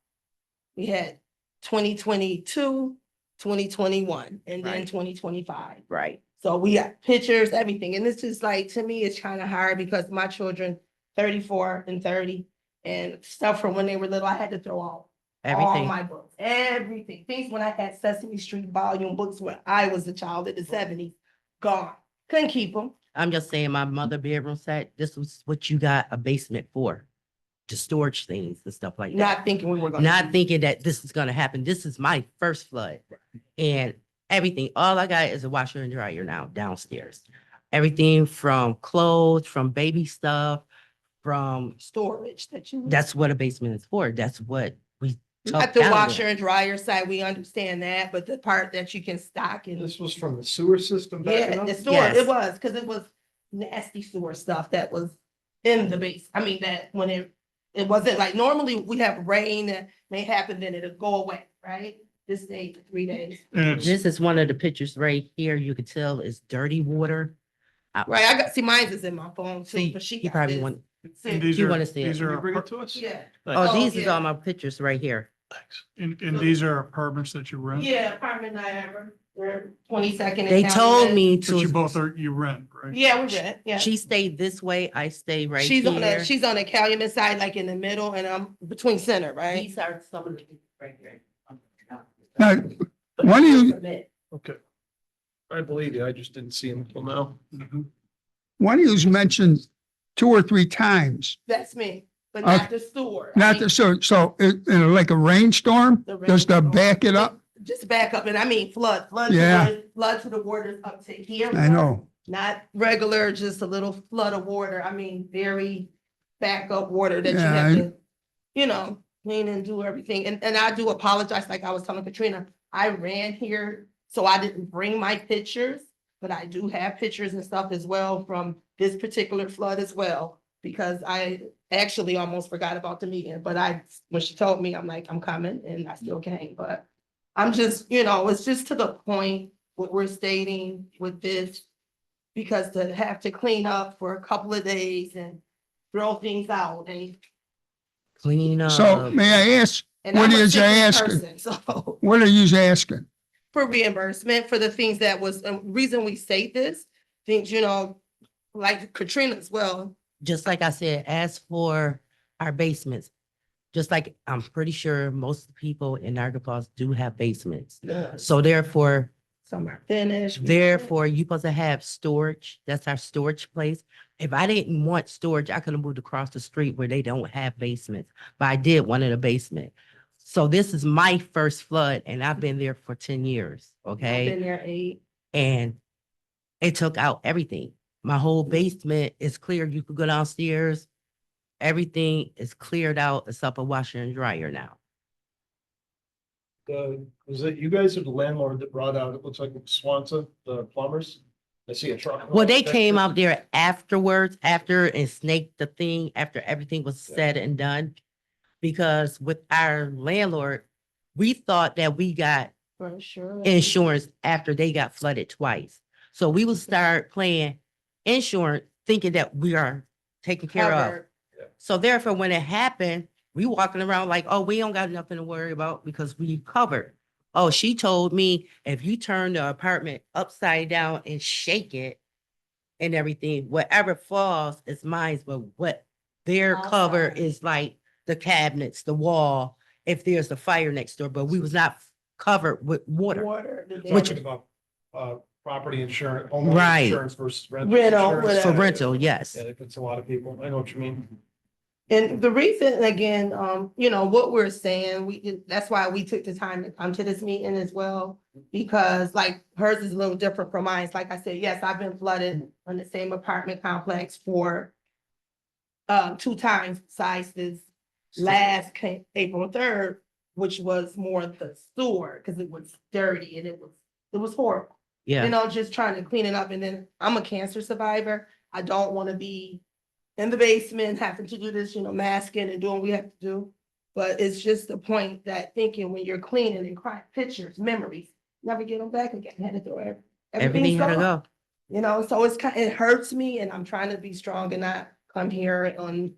We had 2022, 2021, and then Right. 2025. Right. So we got pictures, everything. And it's just like, to me, it's kind of hard because my children, 34 and 30, and stuff from when they were little, I had to throw out all Everything. my books, everything. Things when I had Sesame Street volume books when I was a child in the 70s, gone. Couldn't keep them. I'm just saying, my mother bedroom set, this was what you got a basement for, to storage things and stuff like that. Not thinking we were gonna. Not thinking that this is gonna happen. This is my first flood. And everything, all I got is a washer and dryer now downstairs. Everything from clothes, from baby stuff, from, Storage that you. that's what a basement is for. That's what we. At took the down washer there. and dryer side, we understand that, but the part that you can stock and. This was from the sewer system backing Yeah, up? the store, Yes. it was, because it was nasty sewer stuff that was in the base. I mean, that when it wasn't like, normally we have rain that may happen, then it'll go away, right? This day, 3 days. And it's, This is one of the pictures right here. You can tell it's dirty water. Right, I got, see, mine's is in my phone too, See, but she you got probably this. want, See, and these you are, wanna see it. these Can you are, bring it to us? yeah, oh, Oh, these is yeah. all my pictures right here. and these are apartments that you rent? yeah, apartment Niagara, they're 22nd. They told me But you to, both are, you rent, right? Yeah, we rent, yeah. she stayed this way, I stay right She's on the, here. she's on the Calumet side, like in the middle, and I'm between center, right? These are some of the pictures right here. Now, one of you, Okay. I believe you. I just didn't see him until now. one of you's mentioned 2 or 3 times, That's me, but not the sewer. I not mean, the, so like a rainstorm, the does the rainstorm. back it up? Just back up, and I mean flood, Yeah. flood to the waters up to here. I know. Not regular, just a little flood of water. I mean, very backup water that you Yeah, have to, clean and do everything. And I do apologize, like I was telling Katrina, I ran here, so I didn't bring my pictures, but I do have pictures and stuff as well from this particular flood as well, because I actually almost forgot about the meeting, but when she told me, I'm like, I'm coming, and I still came, but I'm just, it's just to the point what we're stating with this, because to have to clean up for a couple of days and throw things out Clean up. So may I ask, and what I'm a is you chicken asking? person, so What are you asking? for reimbursement for the things that was, reason we state this, things, like Katrina as well. Just like I said, as for our basements, just like I'm pretty sure most people in Niagara Falls do have basements. So therefore, Some are finished. therefore, you supposed to have storage. That's our storage place. If I didn't want storage, I could have moved across the street where they don't have basements, but I did want in a basement. So this is my first flood and I've been there for 10 years, I've okay? been there 8. And it took out everything. My whole basement is clear. You could go downstairs. Everything is cleared out except a washer and dryer now. Was it you guys or the landlord that brought out, it looks like Swanson, the plumbers? I see a truck. Well, they came out there afterwards, after and snaked the thing, after everything was said and done. Because with our landlord, we thought that we got For sure. insurance after they got flooded twice. So we would start playing insurance, thinking that we are taken care of. Covered. So therefore, when it happened, we walking around like, oh, we don't got nothing to worry about because we covered. Oh, she told me if you turn the apartment upside down and shake it and everything, whatever falls is mine, but what their cover Outside. is like the cabinets, the wall, if there's a fire next door, but we was not covered with water. Water. Which- Talking about, property insurance, homeowner Right. insurance versus rental. Rental, insurance. whatever. For rental, yes. Yeah, it's a lot of people. I know what you mean. And the reason, again, what we're saying, that's why we took the time to come to this meeting as well. Because like hers is a little different from mine. Like I said, yes, I've been flooded in the same apartment complex for 2 times besides this last April 3rd, which was more the sewer, because it was dirty and it was horrible. Yeah. You know, just trying to clean it up. And then I'm a cancer survivor. I don't want to be in the basement having to do this, masking and doing what we have to do. But it's just the point that thinking when you're cleaning and crying pictures, memories, never get them back again. Had to throw Everything had to gone. go. So it hurts me, and I'm trying to be strong and not come here on,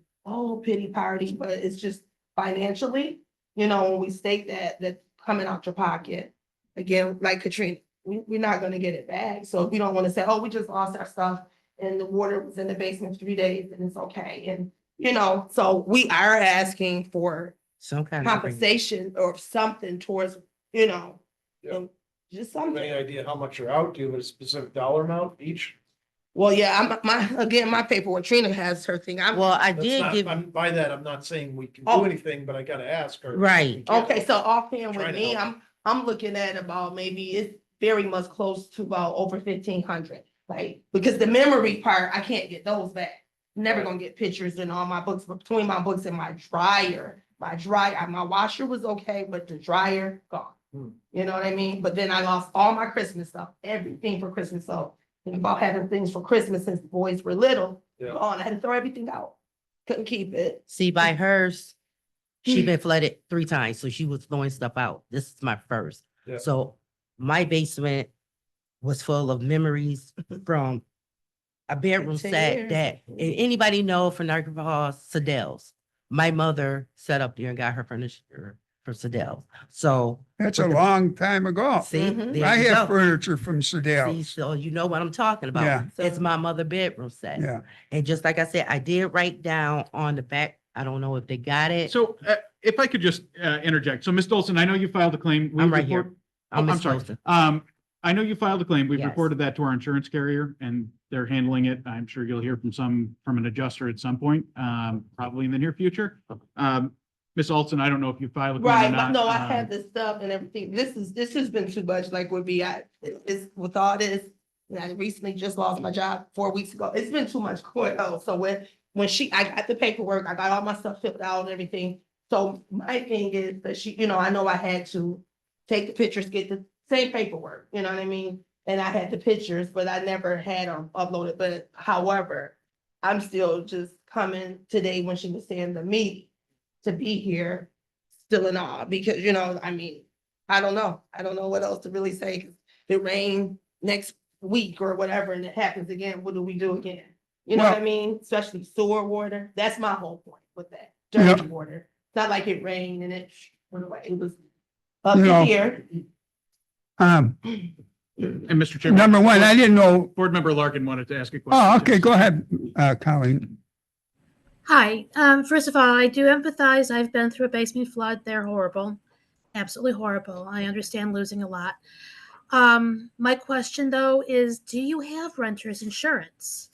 pity party, but it's just financially, when we state that coming out your pocket, again, like Katrina, we're not gonna get it back. So if we don't want to say, we just lost our stuff and the water was in the basement 3 days and it's okay. And, so we are asking for Some kind of. compensation or something towards, and just something. Any idea how much you're out? Do you have a specific dollar amount each? Well, yeah, my paperwork, Trina has her thing. Well, I That's did not- give, By that, I'm not saying we can do Oh. anything, but I gotta ask her. Right. Okay, so offhand Trying with to me, help. I'm looking at about maybe it's very much close to about over 1,500. Like, because the memory part, I can't get those back. Never gonna get pictures in all my books, but between my books and my dryer, my washer was okay, but the dryer gone. You know what I mean? But then I lost all my Christmas stuff, everything for Christmas. So think about having things for Christmas since the boys were little. Yeah. Gone. I had to throw everything out. Couldn't keep it. see by hers, she been flooded 3 times, so she was throwing stuff out. This is my first. Yeah. So my basement was full of memories from a bedroom 10 set years. that, and anybody know from Niagara Falls, Sadel's. My mother set up there and got her furniture from Sadel's. So. That's with a the- long time ago. See, Mhm. there I you have go. furniture from See, Sedell's. so you know what I'm talking about. Yeah. It's my mother bedroom set. Yeah. And just like I said, I did write down on the back, I don't know if they got it. So if I could just interject. So Ms. Dolson, I know you filed a claim. I'm We've right here. report- I'm Oh, Miss sorry. Wilson. I know you filed a claim. We've Yes. reported that to our insurance carrier and they're handling it. I'm sure you'll hear from an adjuster at some point, probably in the near future. Ms. Olson, I don't know if you filed a claim or Right, not. but no, I had this stuff and everything. This has been too much, like with me, it's with all this. And I recently just lost my job 4 weeks ago. It's been too much going on. So when I got the paperwork, I got all my stuff filled out and everything. So my thing is that I know I had to take the pictures, get the same paperwork, you know what I mean? And I had the pictures, but I never had them uploaded. But however, I'm still just coming today when she was saying the meeting to be here still in awe because, I don't know. I don't know what else to really say. 'Cause if it rain next week or whatever and it happens again, what do we do again? You know what I mean? Especially sewer water. That's my whole point with that. Dirty water. It's not like it rained and it went away. It was up to here. And Mr. Chairman. Number one, I didn't know. Board Member Larkin wanted to ask a question. Oh, okay, go ahead, Colleen. Hi, first of all, I do empathize. I've been through a basement flood. They're horrible. Absolutely horrible. I understand losing a lot. My question though is, do you have renter's insurance?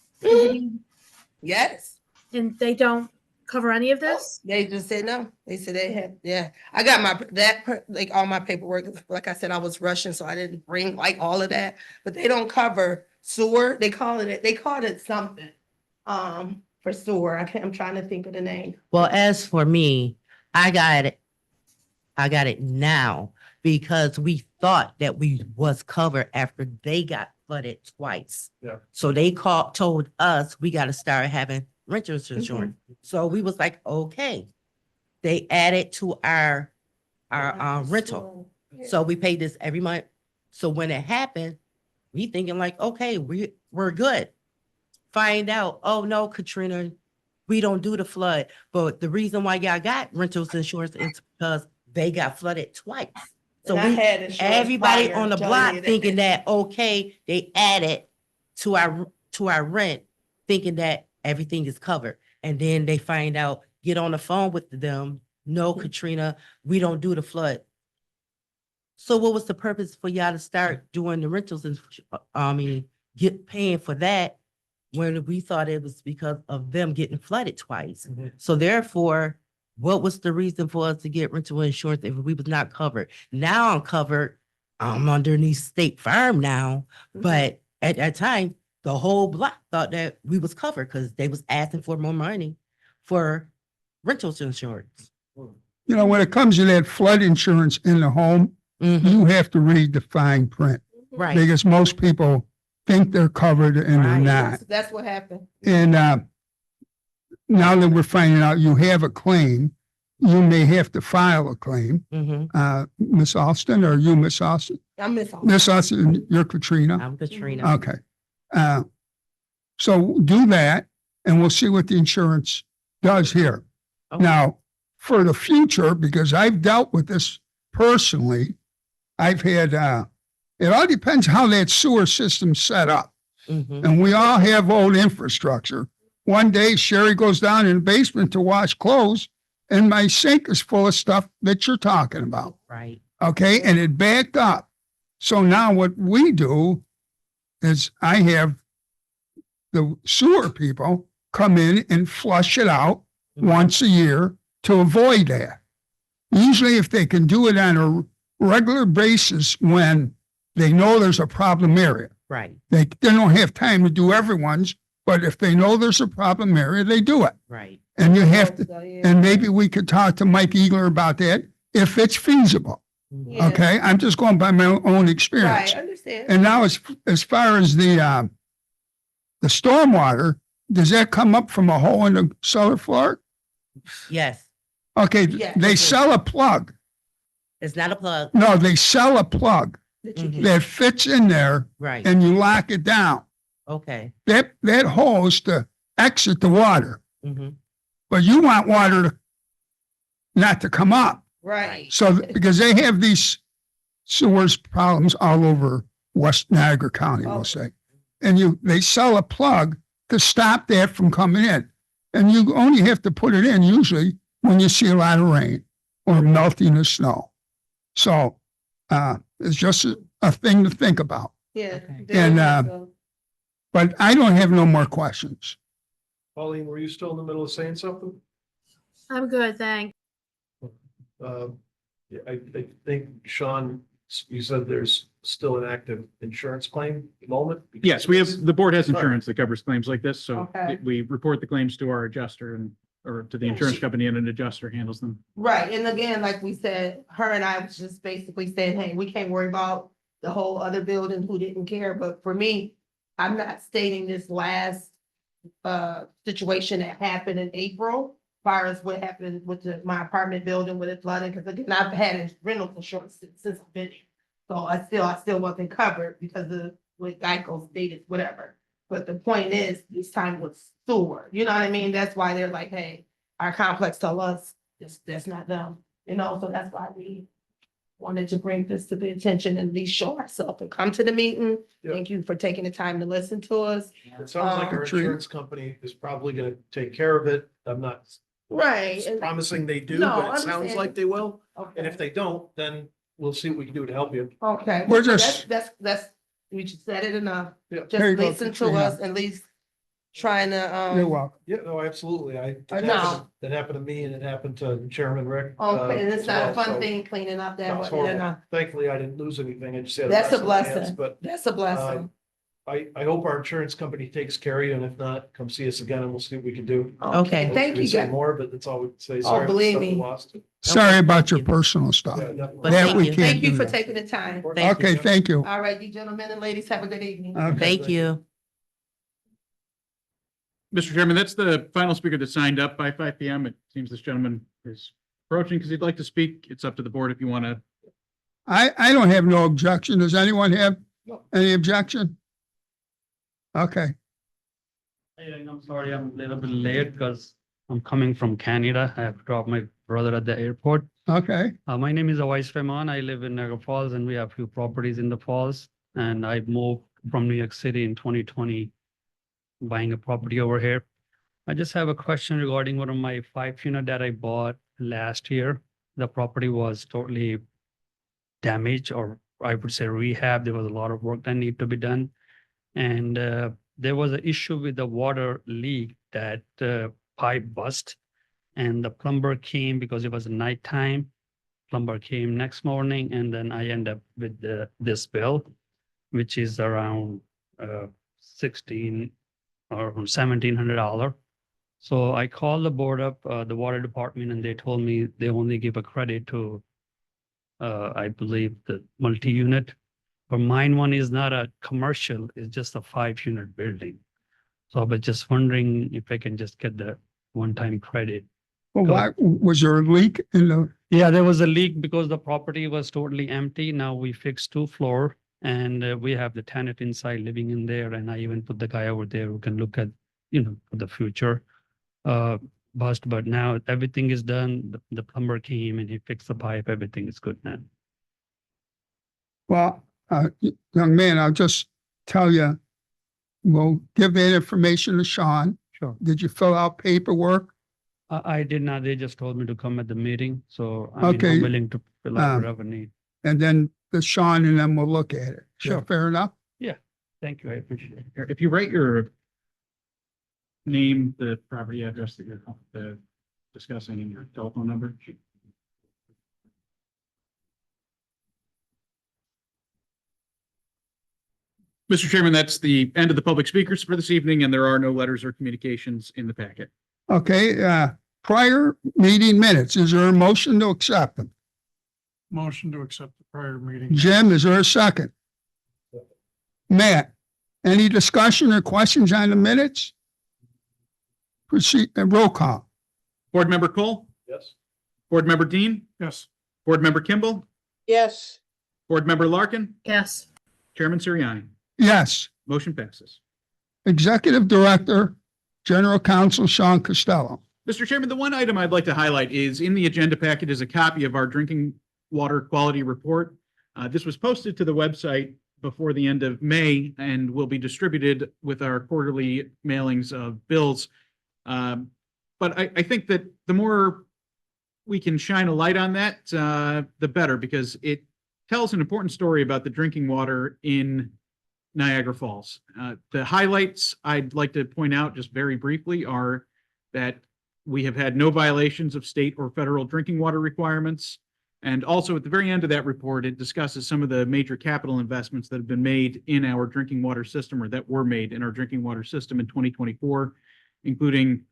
Yes. And they don't cover any of this? They just said no. They said they had, yeah. I got all my paperwork. Like I said, I was rushing, so I didn't bring like all of that. But they don't cover sewer. They called it something. For sewer. I'm trying to think of the name. Well, as for me, I got it now because we thought that we was covered after they got flooded twice. Yeah. So they told us we got to start having renter's insurance. So we was like, okay. They added to our rental. So we paid this every month. So when it happened, we thinking like, okay, we're good. Find out, oh no, Katrina, we don't do the flood. But the reason why y'all got rentals insurance is because they got flooded twice. So And I had insurance everybody prior, on the telling block you that. thinking that, okay, they added to our rent, thinking that everything is covered. And then they find out, get on the phone with them. No, Katrina, we don't do the flood. So what was the purpose for y'all to start doing the rentals and, get paying for that when we thought it was because of them getting flooded twice? So therefore, what was the reason for us to get rental insurance if we was not covered? Now I'm covered. I'm underneath State Farm now, but at that time, the whole block thought that we was covered because they was asking for more money. for rentals insurance. You know, when it comes to that flood insurance in the home, Mhm. you have to read the fine print Right, because most people think they're covered and they're Right. not. That's what happened. And now that we're finding out you have a claim, you may have to file a claim. Miss Austin, or you, Miss Austin? I'm Miss. Miss Austin, you're Katrina? I'm Katrina. Okay. So do that and we'll see what the insurance does here. Okay. Now, for the future, because I've dealt with this personally, I've had, it all depends how that sewer system's set up. Mhm. And we all have old infrastructure. One day Sherry goes down in the basement to wash clothes and my sink is full of stuff that you're talking about. Right, Okay, and it backed up. So now what we do is I have the sewer people come in and flush it out once a year to avoid that. Usually if they can do it on a regular basis when they know there's a problem area. right, They don't have time to do everyone's, but if they know there's a problem area, they do it. right. And you have to, and maybe we could talk to Mike Eagler about that if it's feasible. Yeah. Okay, I'm just going by my own experience. Right, understand. And now as far as the stormwater, does that come up from a hole in the cellar floor? Yes, Okay, Yeah, they okay. sell a plug. it's not a plug. No, they sell a plug That you Mhm. can- that fits in there Right, and you lock it down. okay. That hole is to exit the water, hmm but you want water not to come up. Right. So, because they have these sewers problems all over West Niagara County, we'll say. And they sell a plug to stop that from coming in. And you only have to put it in usually when you see a lot of rain or melting of snow. So, it's just a thing to think about. Yeah. Okay. And, so- But I don't have no more questions. Pauline, were you still in the middle of saying something? I'm good, thanks. Yeah, I think, Sean, you said there's still an active insurance claim at the moment? Yes, we have, the board has insurance that covers claims like this, so Okay. we report the claims to our adjuster or to the insurance company, and an adjuster handles them. Right, and again, like we said, her and I was just basically saying, hey, we can't worry about the whole other building who didn't care, but for me, I'm not stating this last situation that happened in April, as far as what happened with my apartment building with it flooding, because again, I've had rental insurance since I've been here. So I still wasn't covered because of what Geico stated, whatever. But the point is, this time was sewer, you know what I mean? That's why they're like, hey, our complex tell us, that's not them, you know, so that's why we wanted to bring this to the attention and at least show ourselves and come to the meeting. Yeah. Thank you for taking the time to listen to us. It sounds like our Katrina? insurance company is probably gonna take care of it. I'm not Right. and- promising they do, No, but it sounds understand. like they will. Okay. And if they don't, then we'll see what we can do to help you. Okay. We're just- That's, we just said it enough. Yeah. Just There you go, listen to Katrina. us, at least trying to, You're welcome. Yeah, no, absolutely. No. That happened to me and it happened to Chairman Rick. okay, and it's as not a well, fun so thing cleaning up that that, was way, you horrible. know. Thankfully, I didn't lose anything. I just had. That's a mess on my hands, blessing. But That's a blessing. I hope our insurance company takes care of you, and if not, come see us again and we'll see what we can do. Okay. Thank We you, say guys. more, but that's all we can say. Oh, Sorry for the believe stuff we me. lost. Sorry about your thank you. personal stuff. Yeah, definitely. But That thank we you. can't Thank you do for that. taking the time. Thank you. Okay, thank you. All right, you gentlemen and ladies, have a good evening. Okay. Thank you. Mr. Chairman, that's the final speaker that signed up by 5 PM. It seems this gentleman is approaching because he'd like to speak. It's up to the board if you want to. I don't have no objection. Does anyone have any objection? Okay, I'm sorry, I'm a little bit late because I'm coming from Canada. I have to drop my brother at the airport. okay, My name is Awais Rahman. I live in Niagara Falls and we have a few properties in the falls. And I moved from New York City in 2020, buying a property over here. I just have a question regarding one of my 5 unit that I bought last year. The property was totally damaged, or I would say rehab. There was a lot of work that needed to be done. And there was an issue with the water leak that pipe bust. And the plumber came because it was nighttime. Plumber came next morning, and then I end up with this bill, which is around $1,700. So I called the board up, the water department, and they told me they only give a credit to, I believe, the multi-unit. But mine one is not a commercial, it's just a 5-unit building. So I was just wondering if I can just get the one-time credit. Well, why, was there a leak in the, Yeah, there was a leak because the property was totally empty. Now we fixed 2 floor and we have the tenant inside living in there. And I even put the guy over there who can look at, for the future. But now everything is done. The plumber came and he fixed the pipe. Everything is good now. well, young man, I'll just tell you, we'll give that information to Sean. Sure. Did you fill out paperwork? I did not. They just told me to come at the meeting. So I mean, Okay, I'm willing to fill out um, whatever need. And then the Sean and then we'll look at it. Is that Sure. fair enough? Thank you. I appreciate it. If you write your name, the property address that you're discussing, and your telephone number. Mr. Chairman, that's the end of the public speakers for this evening, and there are no letters or communications in the packet. Okay, prior meeting minutes, is there a motion to accept them? Motion to accept the prior meeting. Jim, is there a second? Matt, any discussion or questions on the minutes? Proceed, roll call. Board Member Cole, Yes. Board Member Dean, Yes. Board Member Kimball, Yes. Board Member Larkin, Yes. Chairman Siriani. Yes. Motion passes. Executive Director, General Counsel Sean Costello. Mr. Chairman, the one item I'd like to highlight is in the agenda packet is a copy of our drinking water quality report. This was posted to the website before the end of May and will be distributed with our quarterly mailings of bills. But I think that the more we can shine a light on that, the better, because it tells an important story about the drinking water in Niagara Falls. The highlights I'd like to point out just very briefly are that we have had no violations of state or federal drinking water requirements. And also at the very end of that report, it discusses some of the major capital investments that have been made in our drinking water system, or that were made in our drinking water system in 2024, including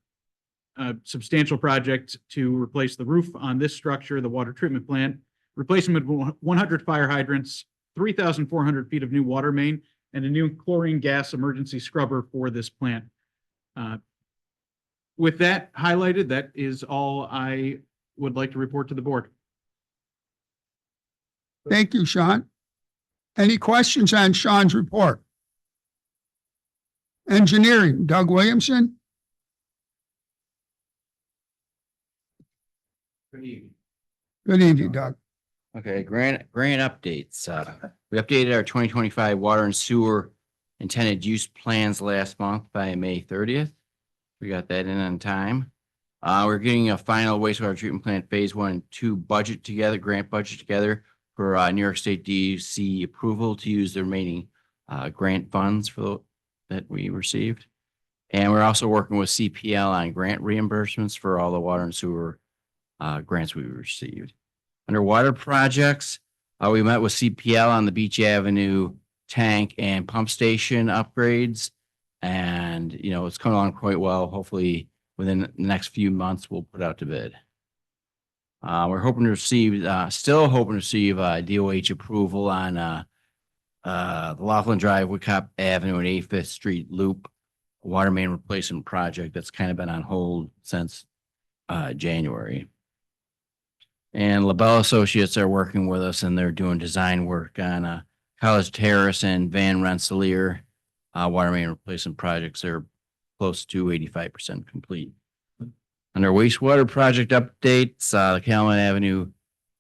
a substantial project to replace the roof on this structure, the water treatment plant, replacement of 100 fire hydrants, 3,400 feet of new water main, and a new chlorine gas emergency scrubber for this plant. With that highlighted, that is all I would like to report to the board. Thank you, Sean. Any questions on Sean's report? Engineering, Doug Williamson. Good evening, Doug. Okay, grant updates. We updated our 2025 water and sewer intended use plans last month by May 30th. We got that in on time. We're getting a final wastewater treatment plant phase 1 and 2 budget together, grant budget together for New York State DEC approval to use the remaining grant funds that we received. And we're also working with CPL on grant reimbursements for all the water and sewer grants we received. Under water projects, we met with CPL on the Beach Avenue tank and pump station upgrades. And, it's coming along quite well. Hopefully within the next few months, we'll put out to bid. We're hoping to receive, still hoping to receive DOH approval on the Laughlin Drive, Wickhop Avenue and 85th Street Loop water main replacement project that's kind of been on hold since January. And LaBelle Associates are working with us, and they're doing design work on College Terrace and Van Rensselaer water main replacement projects. They're close to 85% complete. Under wastewater project updates, the Calumet Avenue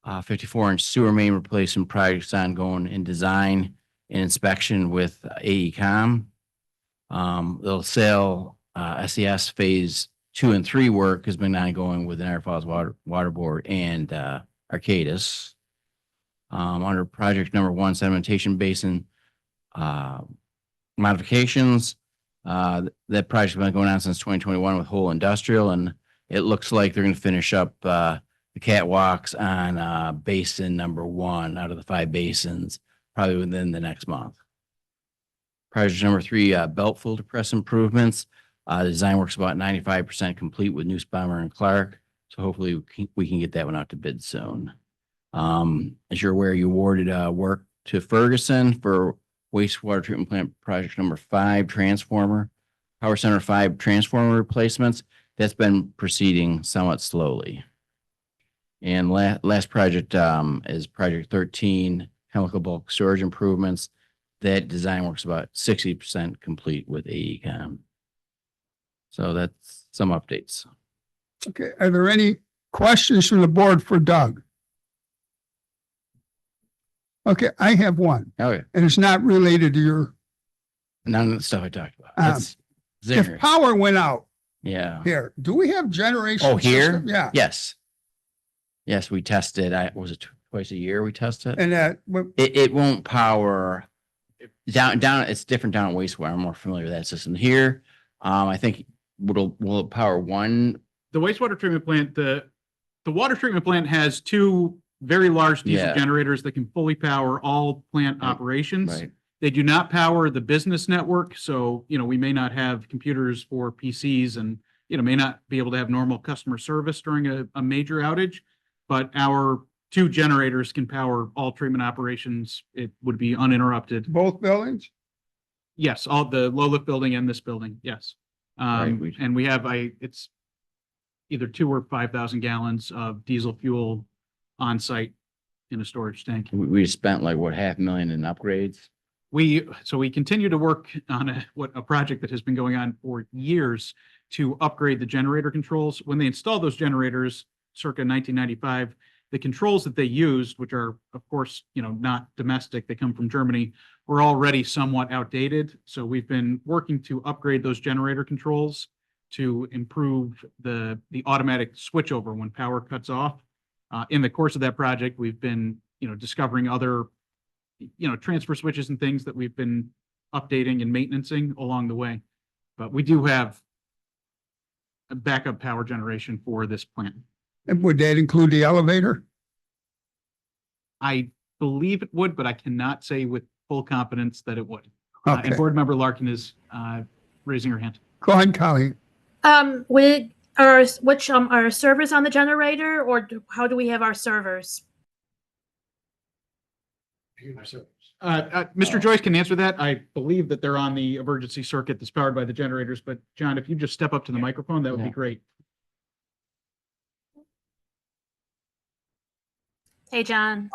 54-inch sewer main replacement projects ongoing in design and inspection with AECom. They'll sell SES phase 2 and 3 work has been ongoing with the Niagara Falls Water Board and Arcadis. Under project number 1, sedimentation basin modifications, that project's been going on since 2021 with Whole Industrial, and it looks like they're going to finish up the catwalks on basin number 1 out of the 5 basins probably within the next month. Project number 3, belt filter press improvements. The design work's about 95% complete with Nussbaumer and Clark. So hopefully we can get that one out to bid soon. As you're aware, you awarded work to Ferguson for wastewater treatment plant project number 5 transformer, Power Center 5 transformer replacements. That's been proceeding somewhat slowly. And last project is project 13, chemical bulk storage improvements. That design work's about 60% complete with AECom. So that's some updates. Okay, are there any questions from the board for Doug? Okay, I have one, Okay, and it's not related to your, none of the stuff I talked about. That's if zingers. power went out Yeah. here, do we have generation? Oh, here? system? Yeah. Yes. Yes, we tested. Was it twice a year we test it? And It won't power down. It's different down at wastewater. I'm more familiar with that system here. I think will it power one? The wastewater treatment plant, the water treatment plant has 2 very large diesel Yeah. generators that can fully power all plant operations. Right. They do not power the business network. So, we may not have computers for PCs and, may not be able to have normal customer service during a major outage. But our 2 generators can power all treatment operations. It would be uninterrupted. both buildings? Yes, all the low lift building and this building. Yes. Right. And we have it's either 2 or 5,000 gallons of diesel fuel on site in a storage tank. We spent like what, $500,000 in upgrades? So we continue to work on a project that has been going on for years to upgrade the generator controls. When they installed those generators circa 1995, the controls that they used, which are of course, not domestic, they come from Germany, were already somewhat outdated. So we've been working to upgrade those generator controls to improve the automatic switchover when power cuts off. In the course of that project, we've been, discovering other, transfer switches and things that we've been updating and maintaining along the way. But we do have a backup power generation for this plant. And would that include the elevator? I believe it would, but I cannot say with full confidence that it would. Okay. And Board Member Larkin is raising her hand. Go ahead, Colleen. Are servers on the generator, or how do we have our servers? Mr. Joyce can answer that. I believe that they're on the emergency circuit that's powered by the generators, but John, if you just step up to the microphone, that would be great. Hey, John.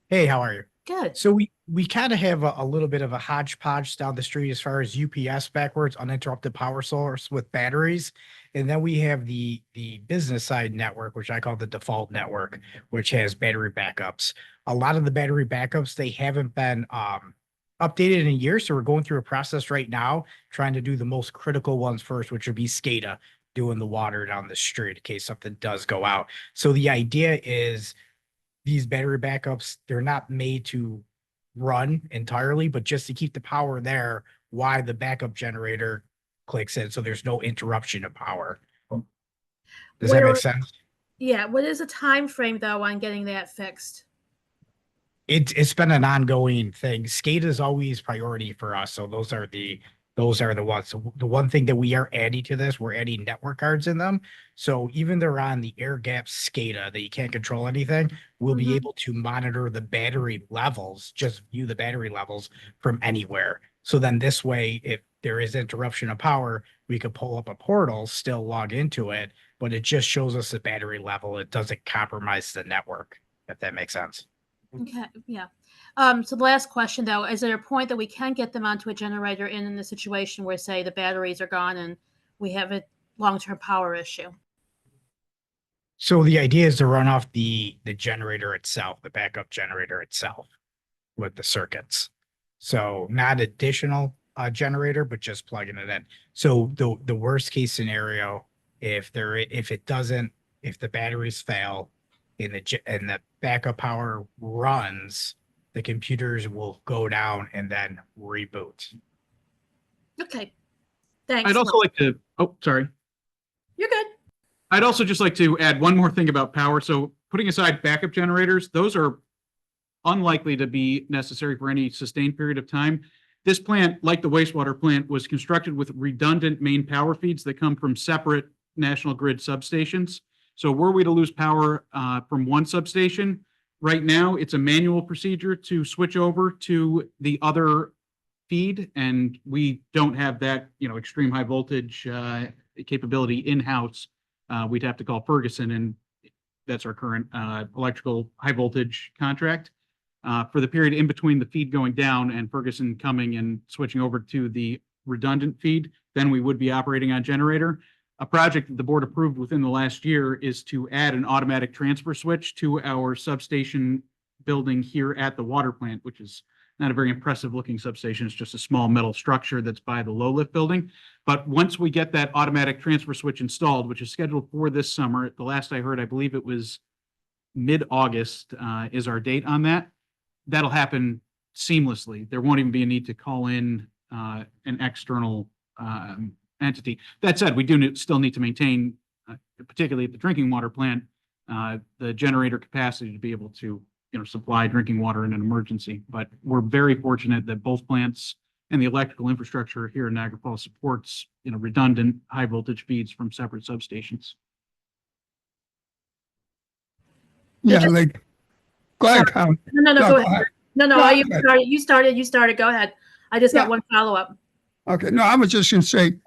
Hey, how are you? Good. So we kind of have a little bit of a hodgepodge down the street as far as UPS backwards, uninterrupted power source with batteries. And then we have the business side network, which I call the default network, which has battery backups. A lot of the battery backups, they haven't been updated in years. So we're going through a process right now, trying to do the most critical ones first, which would be SCADA, doing the water down the street in case something does go out. So the idea is these battery backups, they're not made to run entirely, but just to keep the power there while the backup generator clicks in. So there's no interruption of power. Does that make sense? Yeah. What is the time frame though on getting that fixed? It's been an ongoing thing. SCADA is always priority for us. So those are the ones. So the one thing that we are adding to this, we're adding network cards in them. So even they're on the air gap SCADA that you can't control anything, we'll be able to monitor the battery levels, just view the battery levels from anywhere. So then this way, if there is interruption of power, we could pull up a portal, still log into it, but it just shows us the battery level. It doesn't compromise the network, if that makes sense. Okay. Yeah. So the last question though, is there a point that we can get them onto a generator in the situation where, say, the batteries are gone and we have a long-term power issue? So the idea is to run off the generator itself, the backup generator itself with the circuits. So not additional generator, but just plugging it in. So the worst case scenario, if the batteries fail and the backup power runs, the computers will go down and then reboot. Okay. Thanks. I'd also like to, sorry. You're good. I'd also just like to add one more thing about power. So putting aside backup generators, those are unlikely to be necessary for any sustained period of time. This plant, like the wastewater plant, was constructed with redundant main power feeds that come from separate national grid substations. So were we to lose power from one substation, right now, it's a manual procedure to switch over to the other feed, and we don't have that, extreme high voltage capability in-house. We'd have to call Ferguson, and that's our current electrical high voltage contract. For the period in between the feed going down and Ferguson coming and switching over to the redundant feed, then we would be operating on generator. A project that the board approved within the last year is to add an automatic transfer switch to our substation building here at the water plant, which is not a very impressive looking substation. It's just a small metal structure that's by the low lift building. But once we get that automatic transfer switch installed, which is scheduled for this summer, the last I heard, I believe it was mid-August is our date on that. That'll happen seamlessly. There won't even be a need to call in an external entity. That said, we do still need to maintain, particularly at the drinking water plant, the generator capacity to be able to, supply drinking water in an emergency. But we're very fortunate that both plants and the electrical infrastructure here in Niagara Falls supports, redundant high voltage feeds from separate substations. Yeah, like, go ahead, Colin. No, No, go go ahead. ahead. No, No, you go ahead. started, you started, go ahead. I just got No. one follow-up. Okay, no, I was just gonna say,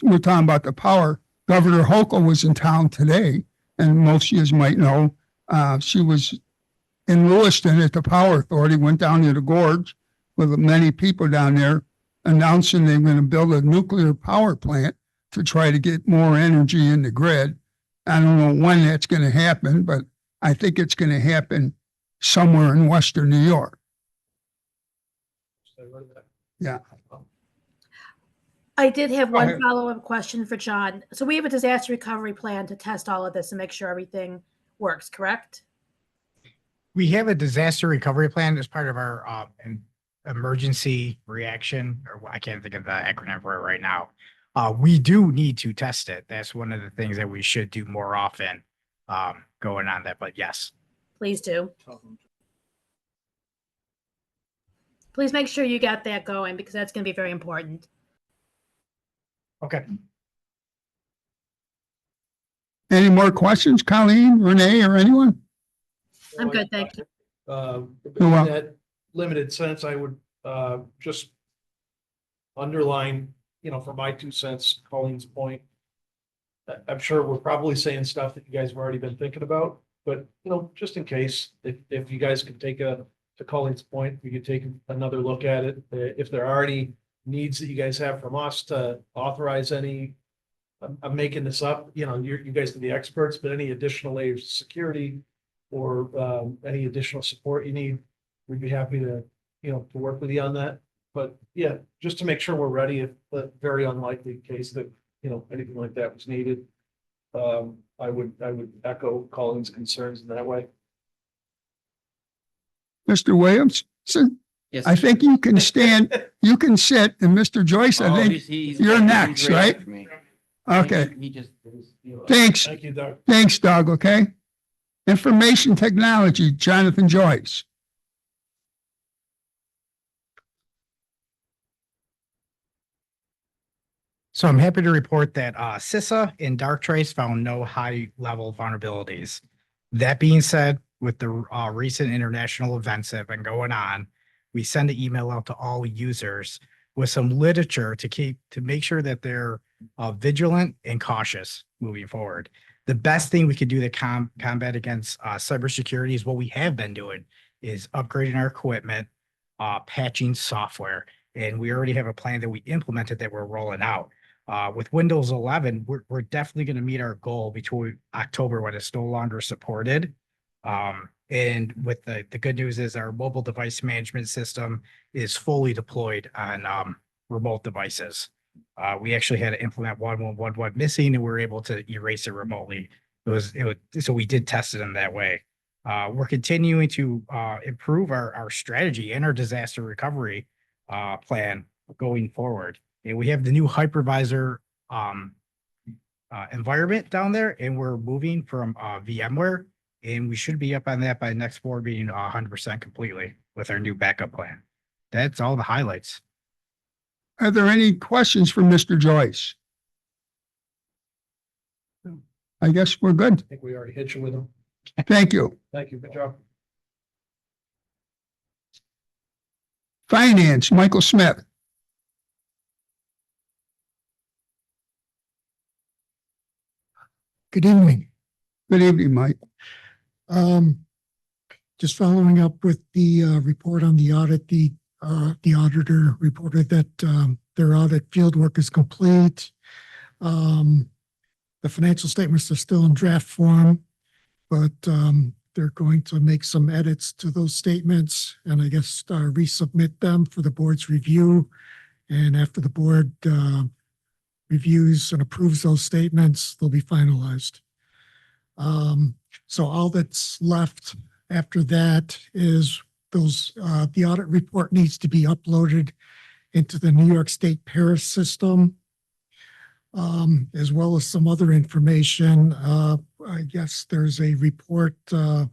we're talking about the power. Governor Hochul was in town today, and most of you might know, she was in Lewiston at the Power Authority, went down to the gorge with many people down there announcing they're going to build a nuclear power plant to try to get more energy in the grid. I don't know when that's going to happen, but I think it's going to happen somewhere in Western New York. Yeah. I did have Go one ahead. follow-up question for John. So we have a disaster recovery plan to test all of this and make sure everything works, correct? We have a disaster recovery plan as part of our emergency reaction, or I can't think of the acronym for it right now. We do need to test it. That's one of the things that we should do more often going on that, but yes. Please do. Please make sure you got that going because that's going to be very important. Okay. Any more questions, Colleen, Renee, or anyone? I'm good, thank you. In that limited sense, I would just underline, for my 2 cents, Colleen's point. I'm sure we're probably saying stuff that you guys have already been thinking about, but just in case, if you guys could take to Colleen's point, we could take another look at it. If there are any needs that you guys have from us to authorize any, I'm making this up, you guys are the experts, but any additional layers of security or any additional support you need, we'd be happy to work with you on that. But yeah, just to make sure we're ready if the very unlikely case that, anything like that was needed. I would echo Colleen's concerns in that way. Mr. Williams, Yes. I think you can stand, you can sit, and Mr. Joyce, I Oh, think he's you're he's next, right? after me. Okay, He just. thanks. Thank you, Doug. Thanks, Doug, okay? Information technology, Jonathan Joyce. So I'm happy to report that CISA and Darktrace found no high-level vulnerabilities. That being said, with the recent international events that have been going on, we send an email out to all users with some literature to make sure that they're vigilant and cautious moving forward. The best thing we could do to combat against cybersecurity is what we have been doing, is upgrading our equipment, patching software, and we already have a plan that we implemented that we're rolling out. With Windows 11, we're definitely going to meet our goal between October when it's no longer supported. And with the good news is our mobile device management system is fully deployed on remote devices. We actually had to implement 1111 missing, and we were able to erase it remotely. So we did test it in that way. We're continuing to improve our strategy and our disaster recovery plan going forward. And we have the new hypervisor environment down there, and we're moving from VMware, and we should be up on that by next board meeting 100% completely with our new backup plan. that's all the highlights. Are there any questions for Mr. Joyce? I guess we're good. I think we already hit you with them. Thank you. Thank you. Good job. Finance, Michael Smith. Good evening. Good evening, Mike. Just following up with the report on the audit, the auditor reported that their audit fieldwork is complete. The financial statements are still in draft form, but they're going to make some edits to those statements and I guess resubmit them for the board's review. And after the board reviews and approves those statements, they'll be finalized. So all that's left after that is the audit report needs to be uploaded into the New York State Paris system, as well as some other information. I guess there's a report, an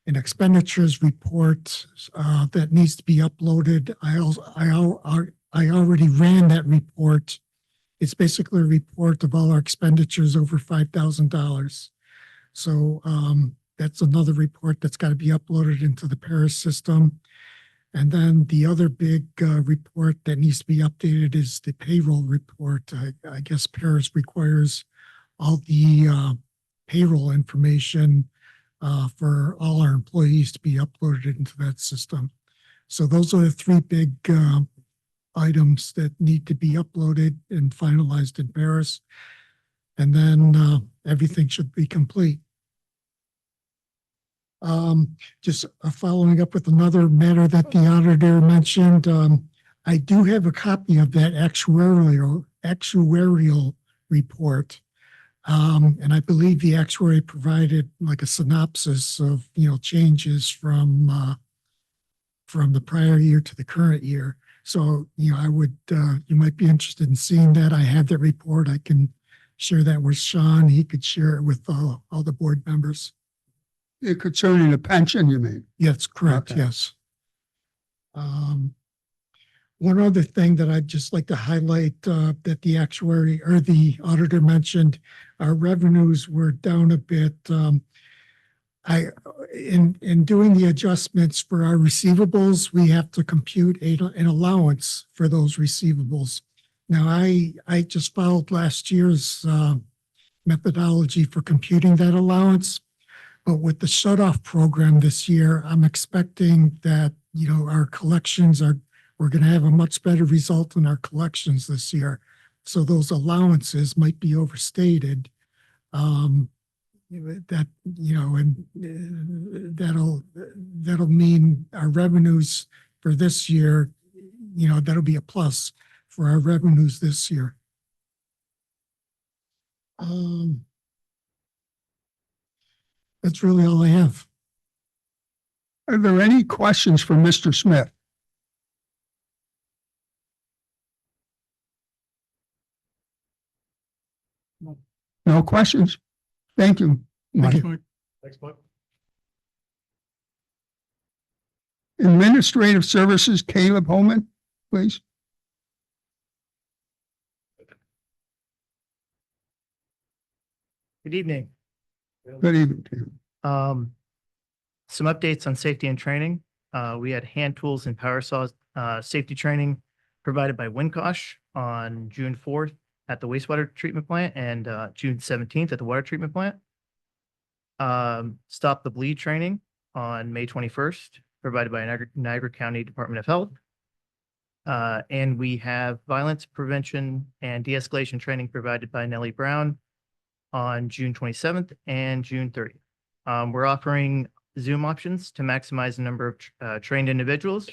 expenditures report that needs to be uploaded. I already ran that report. It's basically a report of all our expenditures over $5,000. So that's another report that's got to be uploaded into the Paris system. And then the other big report that needs to be updated is the payroll report. I guess Paris requires all the payroll information for all our employees to be uploaded into that system. So those are the three big items that need to be uploaded and finalized in Paris. And then everything should be complete. Just following up with another matter that the auditor mentioned, I do have a copy of that actuarial report. And I believe the actuary provided like a synopsis of, changes from the prior year to the current year. So, I would, you might be interested in seeing that. I have that report. I can share that with Sean. He could share it with all the board members. Concerning the pension, you mean? Yes, correct. Okay. Yes. One other thing that I'd just like to highlight that the actuary or the auditor mentioned, our revenues were down a bit. In doing the adjustments for our receivables, we have to compute an allowance for those receivables. Now, I just followed last year's methodology for computing that allowance. But with the shut-off program this year, I'm expecting that, our collections we're going to have a much better result in our collections this year. So those allowances might be overstated. And that'll mean our revenues for this year, that'll be a plus for our revenues this year. That's really all I have. Are there any questions for Mr. Smith? No questions? Thank you, Mike. Thanks, Mike. Administrative Services, Caleb Holman, please. Good evening. Good evening, Caleb. Some updates on safety and training. We had hand tools and power saws, safety training provided by Winkosh on June 4th at the wastewater treatment plant and June 17th at the water treatment plant. Stop the Bleed training on May 21st, provided by Niagara County Department of Health. And we have violence prevention and de-escalation training provided by Nellie Brown on June 27th and June 30th. We're offering Zoom options to maximize the number of trained individuals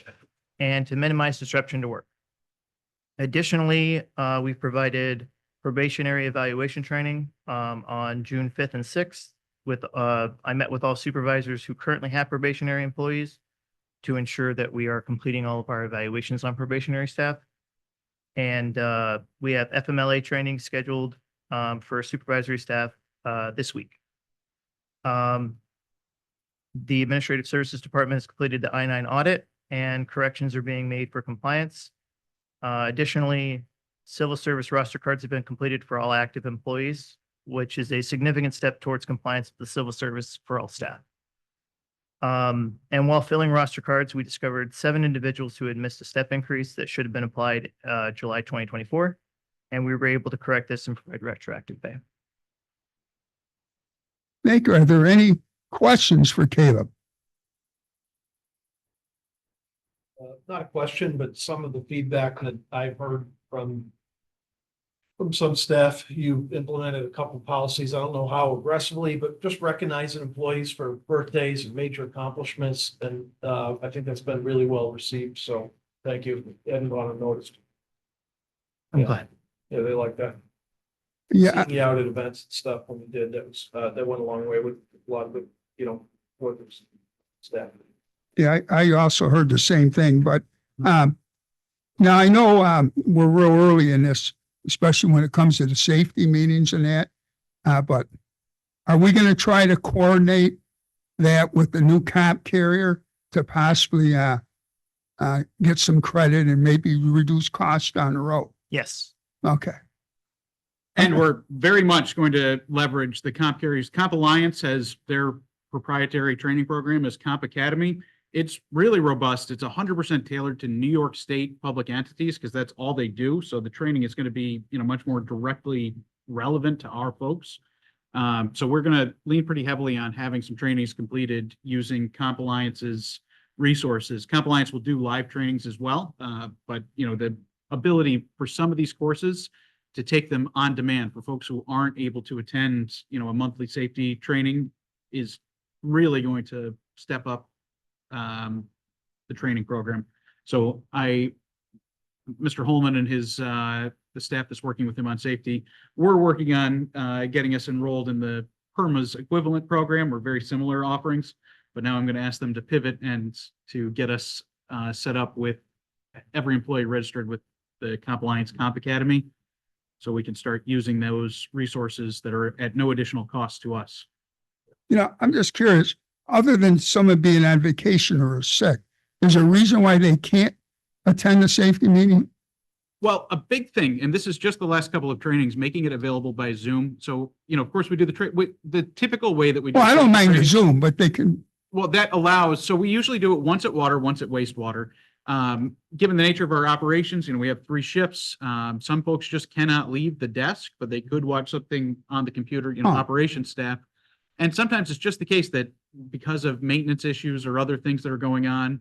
and to minimize disruption to work. Additionally, we've provided probationary evaluation training on June 5th and 6th. I met with all supervisors who currently have probationary employees to ensure that we are completing all of our evaluations on probationary staff. And we have FMLA training scheduled for supervisory staff this week. The Administrative Services Department has completed the I-9 audit and corrections are being made for compliance. Additionally, civil service roster cards have been completed for all active employees, which is a significant step towards compliance with the civil service for all staff. And while filling roster cards, we discovered 7 individuals who had missed a step increase that should have been applied July 2024. And we were able to correct this and provide retroactive pay. Thank you. Are there any questions for Caleb? Not a question, but some of the feedback that I've heard from some staff, you implemented a couple policies. I don't know how aggressively, but just recognizing employees for birthdays and major accomplishments. And I think that's been really well received. So thank you. Everyone noticed. I'm glad. Yeah, they like that. Yeah, Seeing you out at events and stuff when we did, that went a long way with a lot of the, workers, staff. yeah, I also heard the same thing, but now I know we're real early in this, especially when it comes to the safety meetings and that. But are we going to try to coordinate that with the new comp carrier to possibly get some credit and maybe reduce costs down the road? Yes. Okay. And we're very much going to leverage the comp carriers. Comp Alliance has their proprietary training program as Comp Academy. It's really robust. It's 100% tailored to New York State public entities because that's all they do. So the training is going to be, much more directly relevant to our folks. So we're going to lean pretty heavily on having some trainings completed using Comp Alliance's resources. Comp Alliance will do live trainings as well, but the ability for some of these courses to take them on demand for folks who aren't able to attend, a monthly safety training is really going to step up the training program. So Mr. Holman and the staff that's working with him on safety, we're working on getting us enrolled in the PERMA's equivalent program or very similar offerings. But now I'm going to ask them to pivot and to get us set up with every employee registered with the Comp Alliance Comp Academy, so we can start using those resources that are at no additional cost to us. I'm just curious, other than someone being on vacation or sick, is there a reason why they can't attend the safety meeting? Well, a big thing, and this is just the last couple of trainings, making it available by Zoom. So, of course, we do the typical way that we do. Well, I don't mind the training. Zoom, but they can. Well, that allows, so we usually do it once at water, once at wastewater. Given the nature of our operations, we have 3 shifts. Some folks just cannot leave the desk, but they could watch something on the computer, operations staff. And sometimes it's just the case that because of maintenance issues or other things that are going on,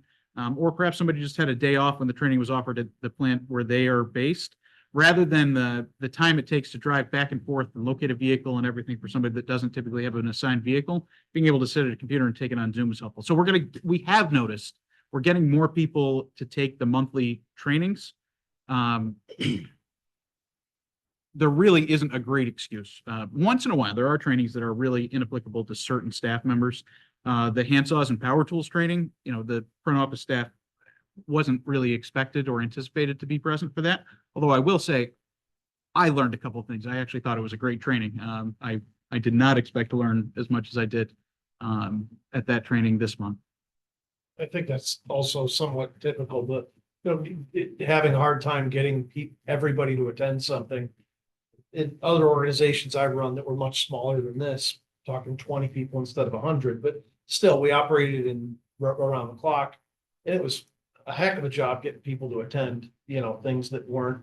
or perhaps somebody just had a day off when the training was offered at the plant where they are based, rather than the time it takes to drive back and forth and locate a vehicle and everything for somebody that doesn't typically have an assigned vehicle, being able to sit at a computer and take it on Zoom is helpful. So we have noticed we're getting more people to take the monthly trainings. There really isn't a great excuse. Once in a while, there are trainings that are really inapplicable to certain staff members. The handsaws and power tools training, the front office staff wasn't really expected or anticipated to be present for that. Although I will say, I learned a couple of things. I actually thought it was a great training. I did not expect to learn as much as I did at that training this month. I think that's also somewhat typical, but having a hard time getting everybody to attend something. In other organizations I run that were much smaller than this, talking 20 people instead of 100, but still we operated around the clock. And it was a heck of a job getting people to attend, things that weren't,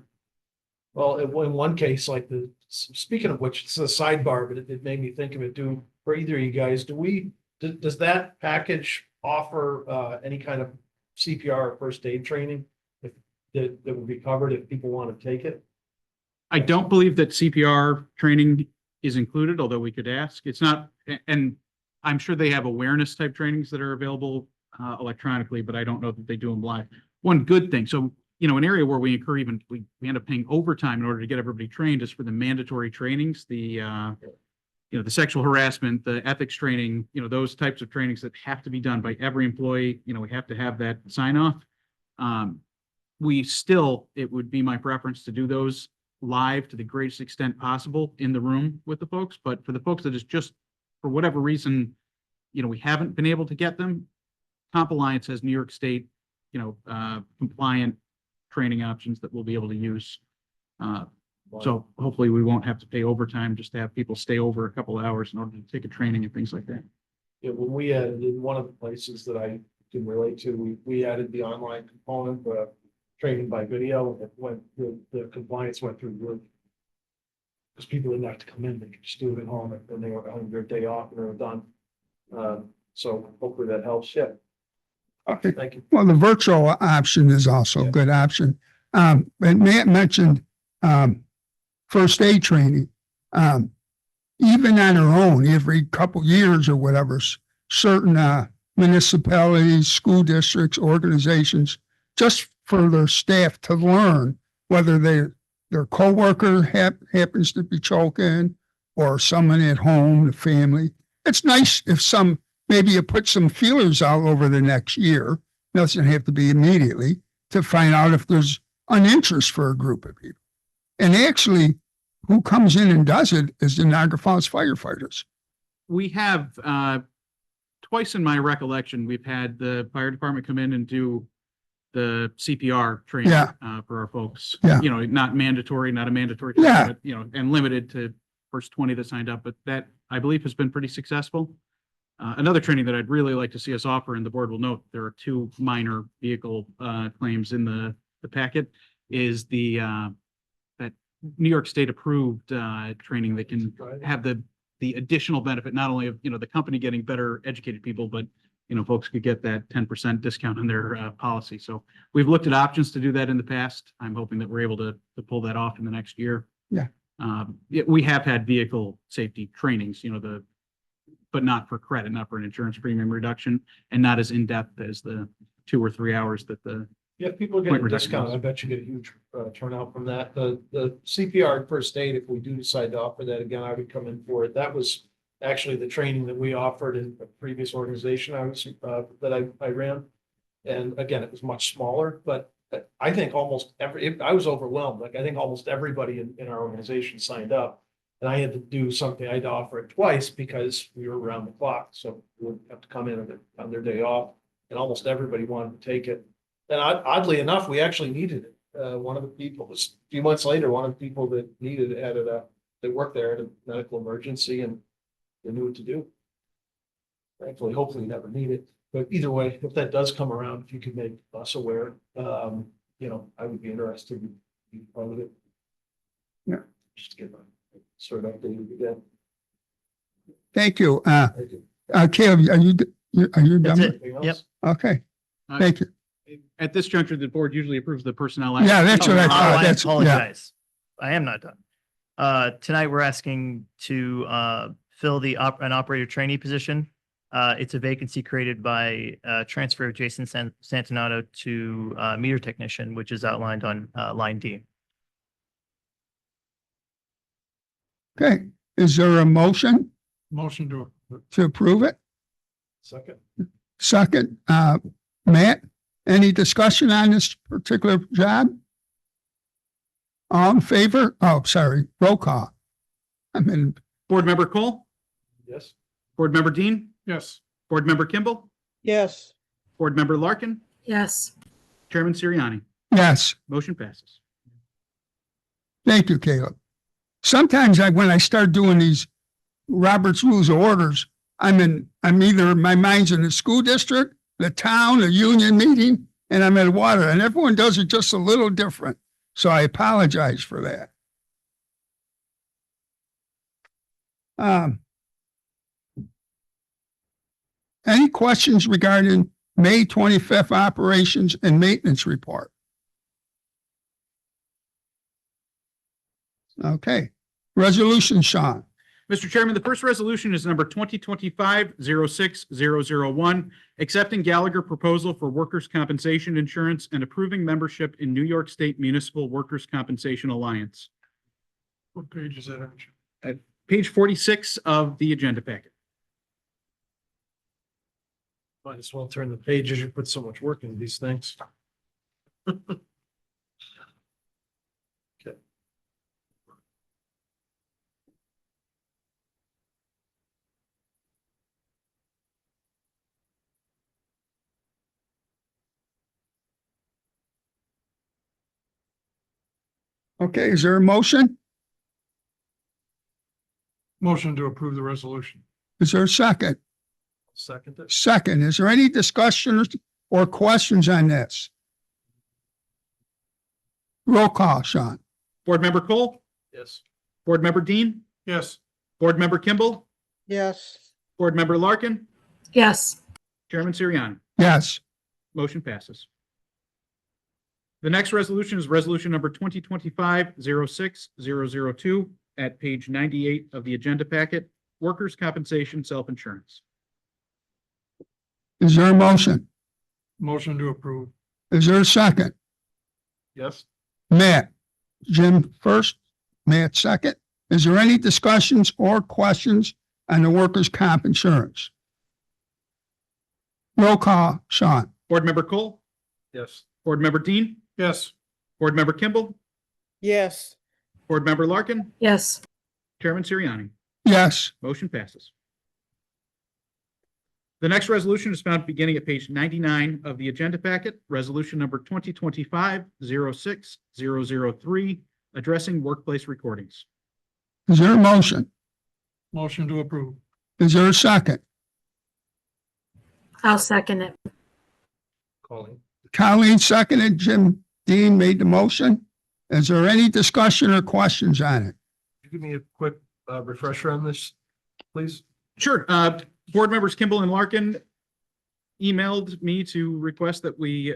well, in one case, like speaking of which, it's a sidebar, but it made me think of it. For either of you guys, does that package offer any kind of CPR or first aid training that would be covered if people want to take it? I don't believe that CPR training is included, although we could ask. It's not, and I'm sure they have awareness type trainings that are available electronically, but I don't know that they do them live. One good thing, so an area where we incur we end up paying overtime in order to get everybody trained is for the mandatory trainings, the sexual harassment, the ethics training, those types of trainings that have to be done by every employee. We have to have that sign off. It would be my preference to do those live to the greatest extent possible in the room with the folks. But for the folks that is just, for whatever reason, we haven't been able to get them, Comp Alliance has New York State compliant training options that we'll be able to use. So hopefully we won't have to pay overtime just to have people stay over a couple of hours in order to take a training and things like that. Yeah, when we added in one of the places that I can relate to, we added the online component, training by video, and when the compliance went through the roof. Because people didn't have to come in, they could just do it at home, and they were on their day off and they were done. So hopefully that helps, yeah. Okay. Thank you. Well, the virtual option is also a good option. And Matt mentioned, first aid training. Even on our own, every couple years or whatever, certain municipalities, school districts, organizations, just for their staff to learn whether their coworker happens to be choking or someone at home, the family. It's nice if maybe you put some feelers out over the next year, doesn't have to be immediately, to find out if there's an interest for a group of people. And actually, who comes in and does it is the Niagara Falls firefighters. We have, twice in my recollection, we've had the fire department come in and do the CPR training Yeah. For our folks. Yeah. Not mandatory, not a mandatory, Yeah. but, and limited to first 20 that signed up, but that I believe has been pretty successful. Another training that I'd really like to see us offer, and the board will note, there are 2 minor vehicle claims in the packet, is the that New York State approved training that can have the additional benefit, not only of, the company getting better educated people, but, folks could get that 10% discount on their policy. So we've looked at options to do that in the past. I'm hoping that we're able to pull that off in the next year. Yeah. We have had vehicle safety trainings, but not for credit, not for an insurance premium reduction, and not as in-depth as the 2 or 3 hours that the Yeah, if people get Point a reduction discount. is. I bet you get a huge turnout from that. The CPR first aid, if we do decide to offer that again, I would come in for it. That was actually the training that we offered in a previous organization that I ran. And again, it was much smaller, but I think I was overwhelmed. Like, I think almost everybody in our organization signed up. And I had to do something, I had to offer it twice because we were around the clock. So we would have to come in on their day off, and almost everybody wanted to take it. And oddly enough, we actually needed it. One of the people, a few months later, one of the people that needed it that worked there had a medical emergency, and they knew what to do. Thankfully, hopefully never need it. But either way, if that does come around, if you could make us aware, I would be interested in being part of it. Yeah. Just to get my sort of updated again. Thank you. Thank you. Caleb, are you That's done? it. Anything Yep. else? Okay, thank you. At this juncture, the board usually approves the personnel. Yeah, that's what I Oh, thought. I That's, yeah. apologize. I am not done. Tonight, we're asking to fill an operator trainee position. It's a vacancy created by transfer of Jason Santanato to meter technician, which is outlined on line D. Okay, is there a motion Motion to to approve it? Second. Second, Matt, any discussion on this particular job? All in favor? Oh, sorry, roll call. Board Member Cole, Yes. Board Member Dean, yes. Board Member Kimball, Yes. Board Member Larkin, Yes. Chairman Siriani. Yes, Motion passes. thank you, Caleb. Sometimes when I start doing these Robert's Rules of Orders, I'm either, my mind's in the school district, the town, the union meeting, and I'm at water, and everyone does it just a little different. So I apologize for that. Any questions regarding May 25th operations and maintenance report? Okay, resolution, Sean. Mr. Chairman, the first resolution is number 2025-06-001, accepting Gallagher proposal for workers' compensation insurance and approving membership in New York State Municipal Workers' Compensation Alliance. What page is that on? At page 46 of the agenda packet. Might as well turn the pages. You put so much work into these things. Okay. Okay, is there a motion? Motion to approve the resolution. Is there a second? Second it. Second, is there any discussion or questions on this? Roll call, Sean. Board Member Cole, Yes. Board Member Dean, Yes. Board Member Kimball, Yes. Board Member Larkin, Yes. Chairman Siriani. Yes. Motion passes. The next resolution is resolution number 2025-06-002 at page 98 of the agenda packet, workers' compensation self-insurance. Is there a motion? Motion to approve. Is there a second? Yes. Matt, Jim first, Matt second. Is there any discussions or questions on the workers' comp insurance? Roll call, Sean. Board Member Cole, Yes. Board Member Dean, Yes. Board Member Kimball, Yes. Board Member Larkin, Yes. Chairman Siriani. Yes. Motion passes. The next resolution is found beginning at page 99 of the agenda packet, resolution number 2025-06-003, addressing workplace recordings. Is there a motion? Motion to approve. Is there a second? I'll second it. Calling. Colleen seconded, Jim Dean made the motion. Is there any discussion or questions on it? Could you give me a quick refresher on this, please? Sure. Board members Kimball and Larkin emailed me to request that we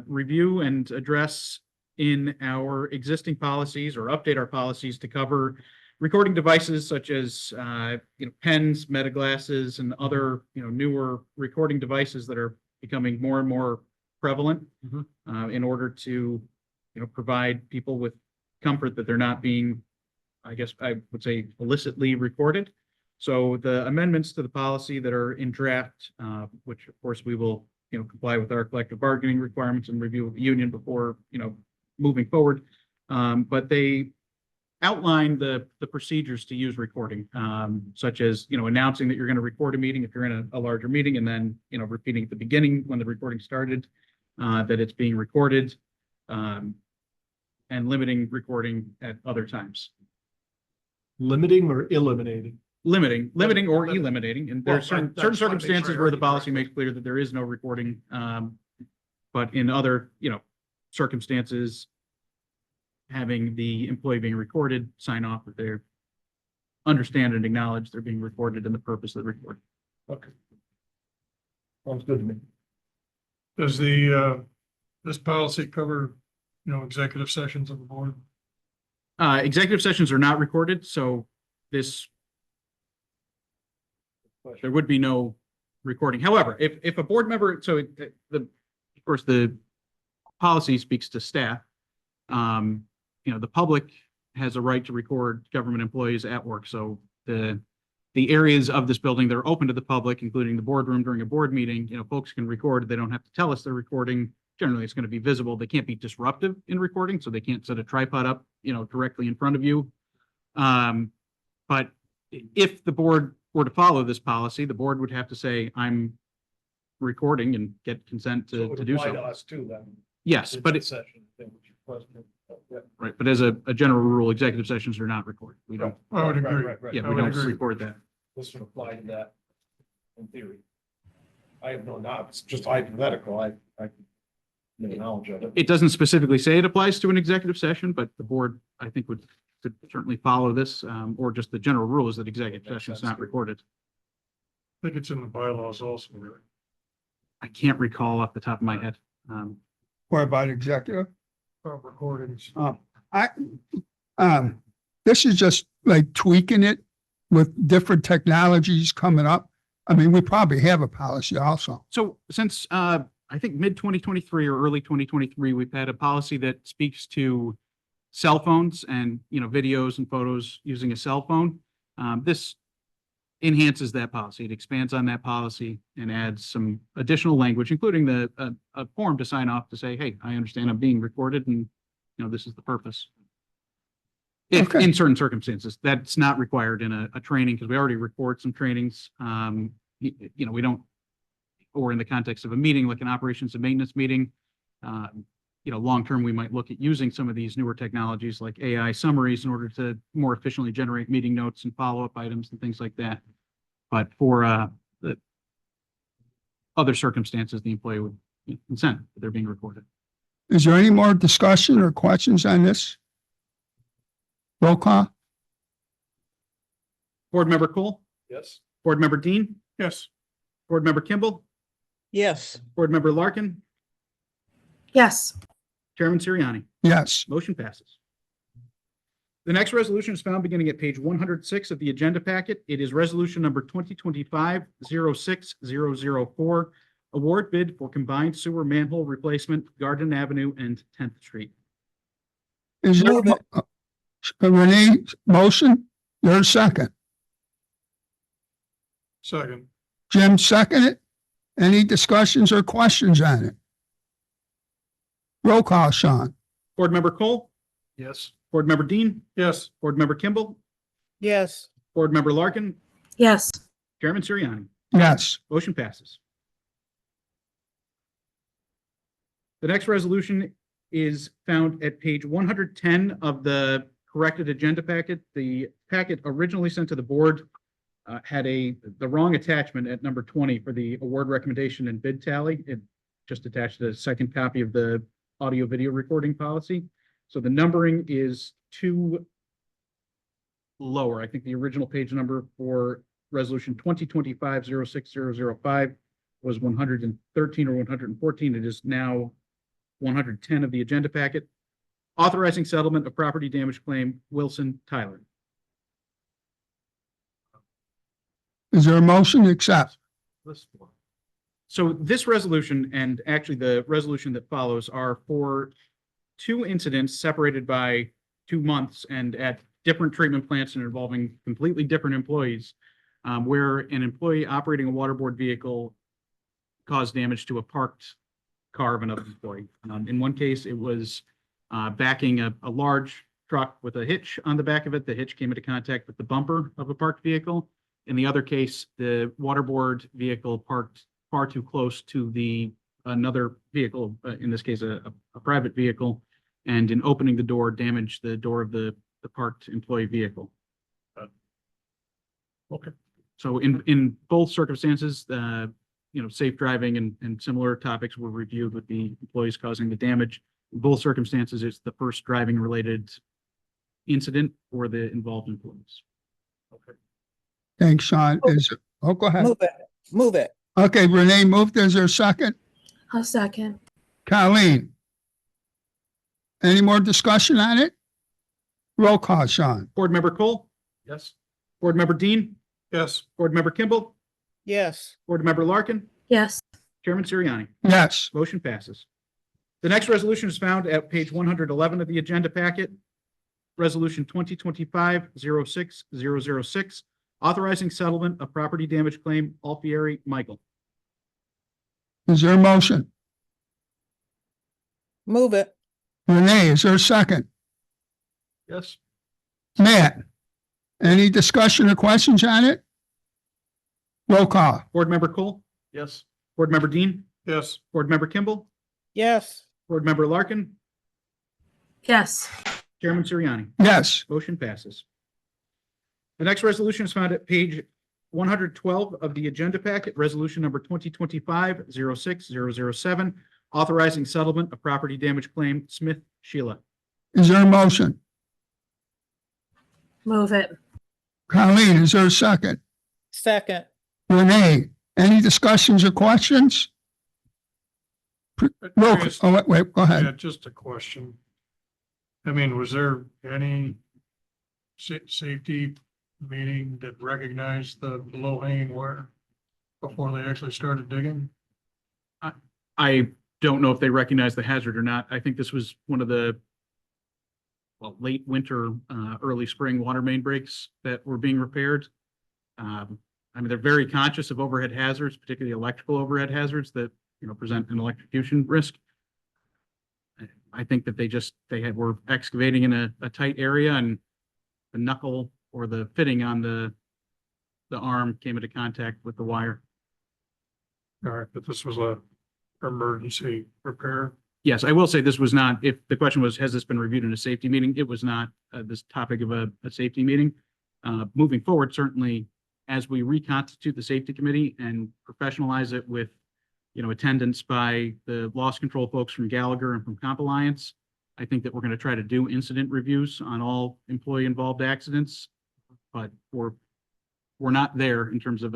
review and address in our existing policies or update our policies to cover recording devices such as pens, metaglasses, and other newer recording devices that are becoming more and more prevalent in order to provide people with comfort that they're not being, I guess I would say, illicitly recorded. So the amendments to the policy that are in draft, which of course we will, comply with our collective bargaining requirements and review with the union before, moving forward. But they outline the procedures to use recording, such as, announcing that you're going to record a meeting if you're in a larger meeting, and then, repeating at the beginning when the recording started, that it's being recorded, and limiting recording at other times. Limiting or eliminating? Limiting or eliminating, and there are Well, certain I just wanna make sure circumstances I where the heard you policy correctly. makes clear that there is no recording. But in other, circumstances, having the employee being recorded, sign off that they understand and acknowledge they're being recorded and the purpose of the recording. Okay. Sounds good to me. Does this policy cover, executive sessions of the board? Executive sessions are not recorded, so there would be no recording. However, if a board member, of course, the policy speaks to staff. The public has a right to record government employees at work. So the areas of this building that are open to the public, including the boardroom during a board meeting, folks can record. They don't have to tell us they're recording. Generally, it's going to be visible. They can't be disruptive in recording, so they can't set a tripod up, directly in front of you. But if the board were to follow this policy, the board would have to say, I'm recording, and get consent So it to would do apply to so. us too, then. Yes, In but that it, session, I think, which you questioned. Yeah. right, but as a general rule, executive sessions are not recorded. We don't, I would Right, agree. right, right. yeah, I we would don't agree. record that. This would apply to that in theory. I have no knowledge, just hypothetical, I no knowledge of it. It doesn't specifically say it applies to an executive session, but the board, I think, could certainly follow this, or just the general rule is that executive Makes session is sense. not recorded. I think it's in the bylaws also. I can't recall off the top of my head. What about executive? Recordings. This is just like tweaking it with different technologies coming up. I mean, we probably have a policy also. So since, I think mid 2023 or early 2023, we've had a policy that speaks to cell phones and, videos and photos using a cell phone. This enhances that policy. It expands on that policy and adds some additional language, including a form to sign off to say, hey, I understand I'm being recorded and, this is the purpose. If Okay. in certain circumstances, that's not required in a training, because we already record some trainings. We don't, or in the context of a meeting, like an operations and maintenance meeting, long-term, we might look at using some of these newer technologies like AI summaries in order to more efficiently generate meeting notes and follow-up items and things like that. But for the other circumstances, the employee would consent that they're being recorded. Is there any more discussion or questions on this? Roll call? Board Member Cole, Yes. Board Member Dean, Yes. Board Member Kimball, Yes. Board Member Larkin, Yes. Chairman Siriani. Yes. Motion passes. The next resolution is found beginning at page 106 of the agenda packet. It is resolution number 2025-06004, award bid for combined sewer manhole replacement, Garden Avenue and 10th Street. Is there Move it. Renee motion? There's a second. Second. Jim seconded. Any discussions or questions on it? Roll call, Sean. Board Member Cole, Yes. Board Member Dean, Yes. Board Member Kimball, Yes. Board Member Larkin, Yes. Chairman Siriani. Yes. Motion passes. The next resolution is found at page 110 of the corrected agenda packet. The packet originally sent to the board had the wrong attachment at number 20 for the award recommendation and bid tally. It just attached a second copy of the audio video recording policy. So the numbering is too lower. I think the original page number for resolution 2025-06005 was 113 or 114. It is now 110 of the agenda packet. Authorizing settlement of property damage claim, Wilson Tyler. Is there a motion to accept? So this resolution and actually the resolution that follows are for two incidents separated by 2 months and at different treatment plants and involving completely different employees, where an employee operating a waterboard vehicle caused damage to a parked car of another employee. In one case, it was backing a large truck with a hitch on the back of it. The hitch came into contact with the bumper of a parked vehicle. In the other case, the waterboard vehicle parked far too close to another vehicle, in this case, a private vehicle, and in opening the door, damaged the door of the parked employee vehicle. Okay. So in both circumstances, safe driving and similar topics were reviewed with the employees causing the damage. In both circumstances, it's the first driving related incident for the involved employees. Okay. Thanks, Sean. Go ahead. Move it. Move it. Okay, Renee moved. Is there a second? I'll second. Colleen? Any more discussion on it? Roll call, Sean. Board Member Cole, Yes. Board Member Dean, Yes. Board Member Kimball, Yes. Board Member Larkin, Yes. Chairman Siriani. Yes. Motion passes. The next resolution is found at page 111 of the agenda packet. Resolution 2025-06006, authorizing settlement of property damage claim, Alfieri Michael. Is there a motion? Move it. Renee, is there a second? Yes. Matt? Any discussion or questions on it? Roll call. Board Member Cole, Yes. Board Member Dean, Yes. Board Member Kimball, Yes. Board Member Larkin, Yes. Chairman Siriani. Yes. Motion passes. The next resolution is found at page 112 of the agenda packet, resolution number 2025-06007, authorizing settlement of property damage claim, Smith Sheila. Is there a motion? Move it. Colleen, is there a second? Second. Renee, any discussions or questions? Roll, Curious- wait, go Yeah, ahead. just a question. I mean, was there any safety meeting that recognized the low hanging wire before they actually started digging? I don't know if they recognize the hazard or not. I think this was one of the late winter, early spring water main breaks that were being repaired. They're very conscious of overhead hazards, particularly electrical overhead hazards that, present an electrocution risk. I think that they were excavating in a tight area and the knuckle or the fitting on the arm came into contact with the wire. All right, but this was a emergency repair. Yes, I will say this was not, if the question was, has this been reviewed in a safety meeting? It was not this topic of a safety meeting. Moving forward, certainly, as we reconstitute the safety committee and professionalize it with, attendance by the loss control folks from Gallagher and from Comp Alliance, I think that we're going to try to do incident reviews on all employee-involved accidents, but we're not there in terms of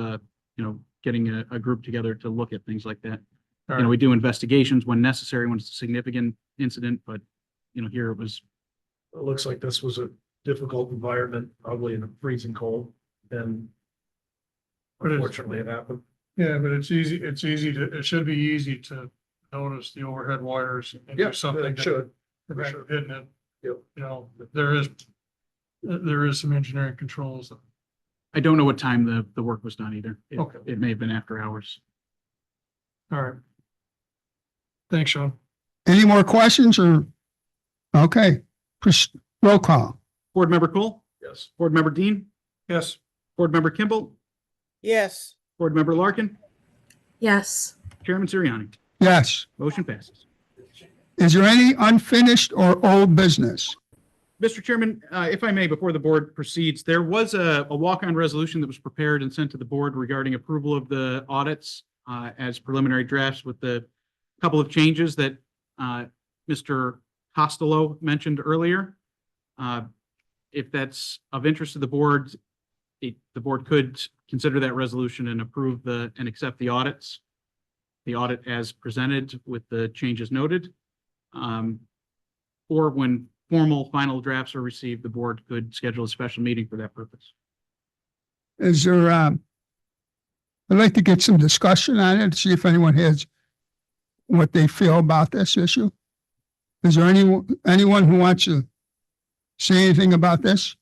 getting a group together to look at things like that. We do investigations when necessary, when it's a significant incident, but, here it was. It looks like this was a difficult environment, probably in the freezing cold, and But unfortunately it happened. Yeah, but it should be easy to notice the overhead wires and Yeah, do something. it should. to for prevent sure. hitting it. Yep. There is some engineering controls. I don't know what time the work was done either. Okay. It may have been after hours. All right. Thanks, Sean. Any more questions or? Okay, roll call. Board Member Cole? Yes. Board Member Dean? Yes. Board Member Kimball? Yes. Board Member Larkin? Yes. Chairman Sirianni? Yes. Motion passes. Is there any unfinished or old business? Mr. Chairman, if I may, before the board proceeds, there was a walk-on resolution that was prepared and sent to the board regarding approval of the audits as preliminary drafts with the couple of changes that Mr. Costello mentioned earlier. If that's of interest to the board, the board could consider that resolution and approve and accept the audits. The audit as presented with the changes noted. Or when formal final drafts are received, the board could schedule a special meeting for that purpose. Is there, I'd like to get some discussion on it, see if anyone has what they feel about this issue. Is there anyone who wants to say anything about this?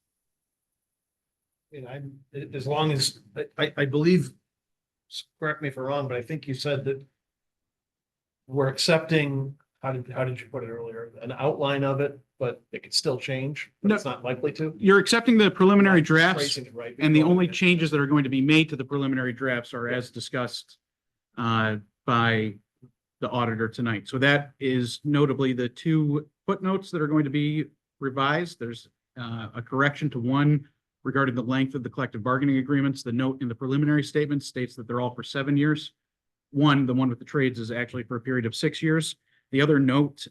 As long as, I believe, correct me if I'm wrong, but I think you said that we're accepting, how did you put it earlier? An outline of it, but it could still change, but it's not likely to. You're accepting the preliminary drafts, Phrasing it right. and the only changes that are going to be made to the preliminary drafts are as discussed by the auditor tonight. So that is notably the two footnotes that are going to be revised. There's a correction to one regarding the length of the collective bargaining agreements. The note in the preliminary statement states that they're all for 7 years. The one with the trades is actually for a period of 6 years. The other note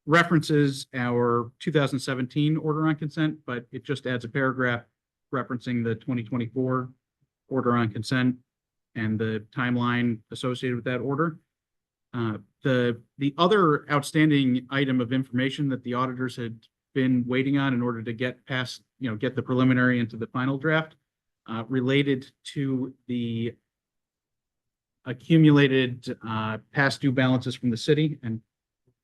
references our 2017 order on consent, but it just adds a paragraph referencing the 2024 order on consent and the timeline associated with that order. The other outstanding item of information that the auditors had been waiting on in order to get past, get the preliminary into the final draft, related to the accumulated past due balances from the city. And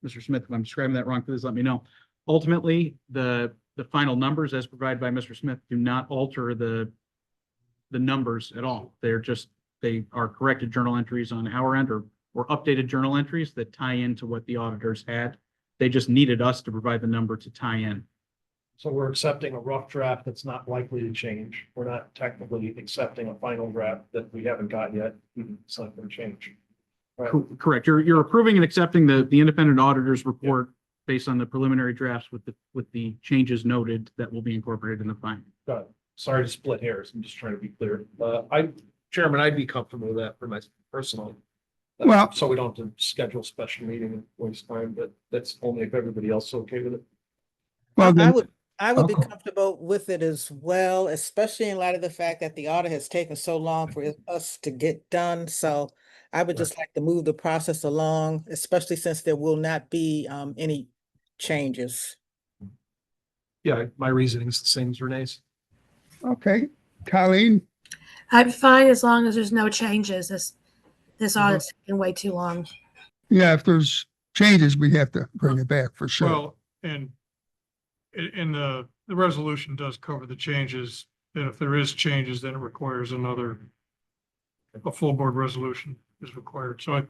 Mr. Smith, if I'm describing that wrong, please let me know. Ultimately, the final numbers as provided by Mr. Smith do not alter the numbers at all. They are corrected journal entries on our end or updated journal entries that tie into what the auditors had. They just needed us to provide the number to tie in. So we're accepting a rough draft that's not likely to change. We're not technically accepting a final draft that we haven't got yet. It's not going to change. Right. Correct. You're approving and accepting the independent auditor's report based on the preliminary drafts with the changes noted that will be incorporated in the final. Got it. Sorry to split hairs. I'm just trying to be clear. Chairman, I'd be comfortable with that for my personal. Well, So we don't have to schedule a special meeting and waste time, but that's only if everybody else is okay with it. well, I would be Okay. comfortable with it as well, especially in light of the fact that the audit has taken so long for us to get done. So I would just like to move the process along, especially since there will not be any changes. Yeah, my reasoning is the same as Renee's. okay, Colleen, I'm fine as long as there's no changes. This audit's taking way too long. yeah, if there's changes, we have to bring it back for sure. Well, and the resolution does cover the changes. And if there is changes, then it requires a full board resolution is required. So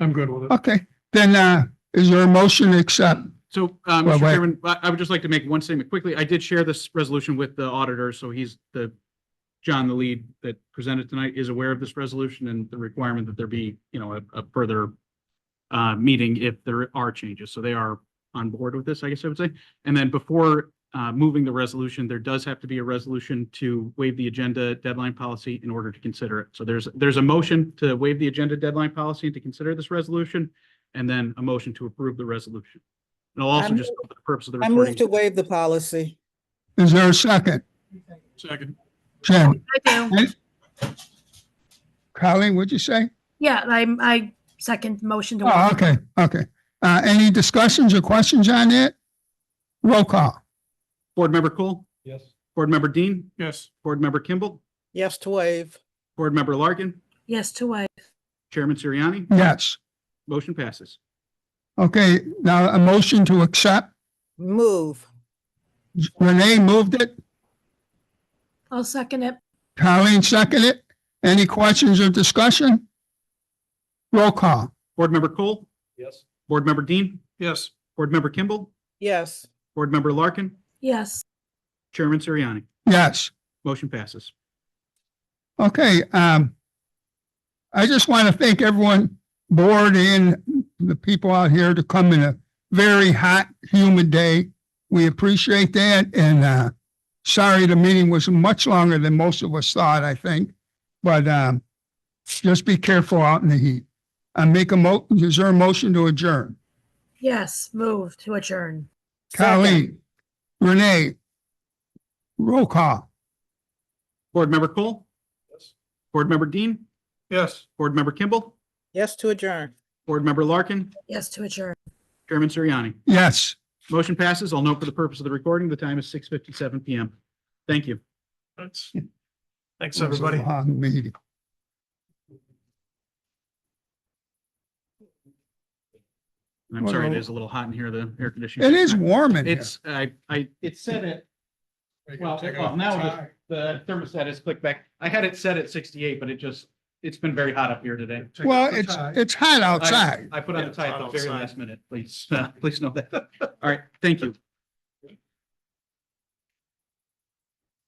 I'm good with it. Okay, then, is there a motion to accept? So, Well, Mr. wait. Chairman, I would just like to make one statement quickly. I did share this resolution with the auditor, so John, the lead that presented tonight, is aware of this resolution and the requirement that there be, a further meeting if there are changes. So they are on board with this, I guess I would say. And then before moving the resolution, there does have to be a resolution to waive the agenda deadline policy in order to consider it. So there's a motion to waive the agenda deadline policy and to consider this resolution, and then a motion to approve the resolution. And I'll also just, for the purpose of the I move recording. to waive the policy. Is there a second? Second. Jen, I do. Colleen, what'd you say? Yeah, I second motion to. Oh, okay, okay. Any discussions or questions on it? Roll call. Board Member Cole, Yes. Board Member Dean, Yes. Board Member Kimball, Yes to waive. Board Member Larkin, Yes to waive. Chairman Siriani, Yes. motion passes. Okay, now a motion to accept. Move. Renee moved it. I'll second it. Colleen seconded it. Any questions or discussion? Roll call. Board Member Cole, Yes. Board Member Dean, Yes. Board Member Kimball, Yes. Board Member Larkin, Yes. Chairman Siriani, Yes. motion passes. Okay, I just want to thank everyone, board and the people out here to come in a very hot, humid day. We appreciate that, and sorry the meeting was much longer than most of us thought, I think. But just be careful out in the heat. I make is there a motion to adjourn? Yes, move to adjourn. Colleen, Renee, roll call. Board Member Cole, Yes. Board Member Dean, Yes. Board Member Kimball, Yes to adjourn. Board Member Larkin, Yes to adjourn. Chairman Siriani. Yes. Motion passes. I'll note for the purpose of the recording, the time is 6:57 PM. Thank you. Thanks, everybody. Long meeting. I'm sorry, it is a little hot in here, the air conditioning. It is warm in here. It's, it said it, well, now the thermostat is clicked back. I had it set at 68, but it's been very hot up here today. Well, it's hot outside. I put on the tie at the very last minute, please, please know that. All right, thank you.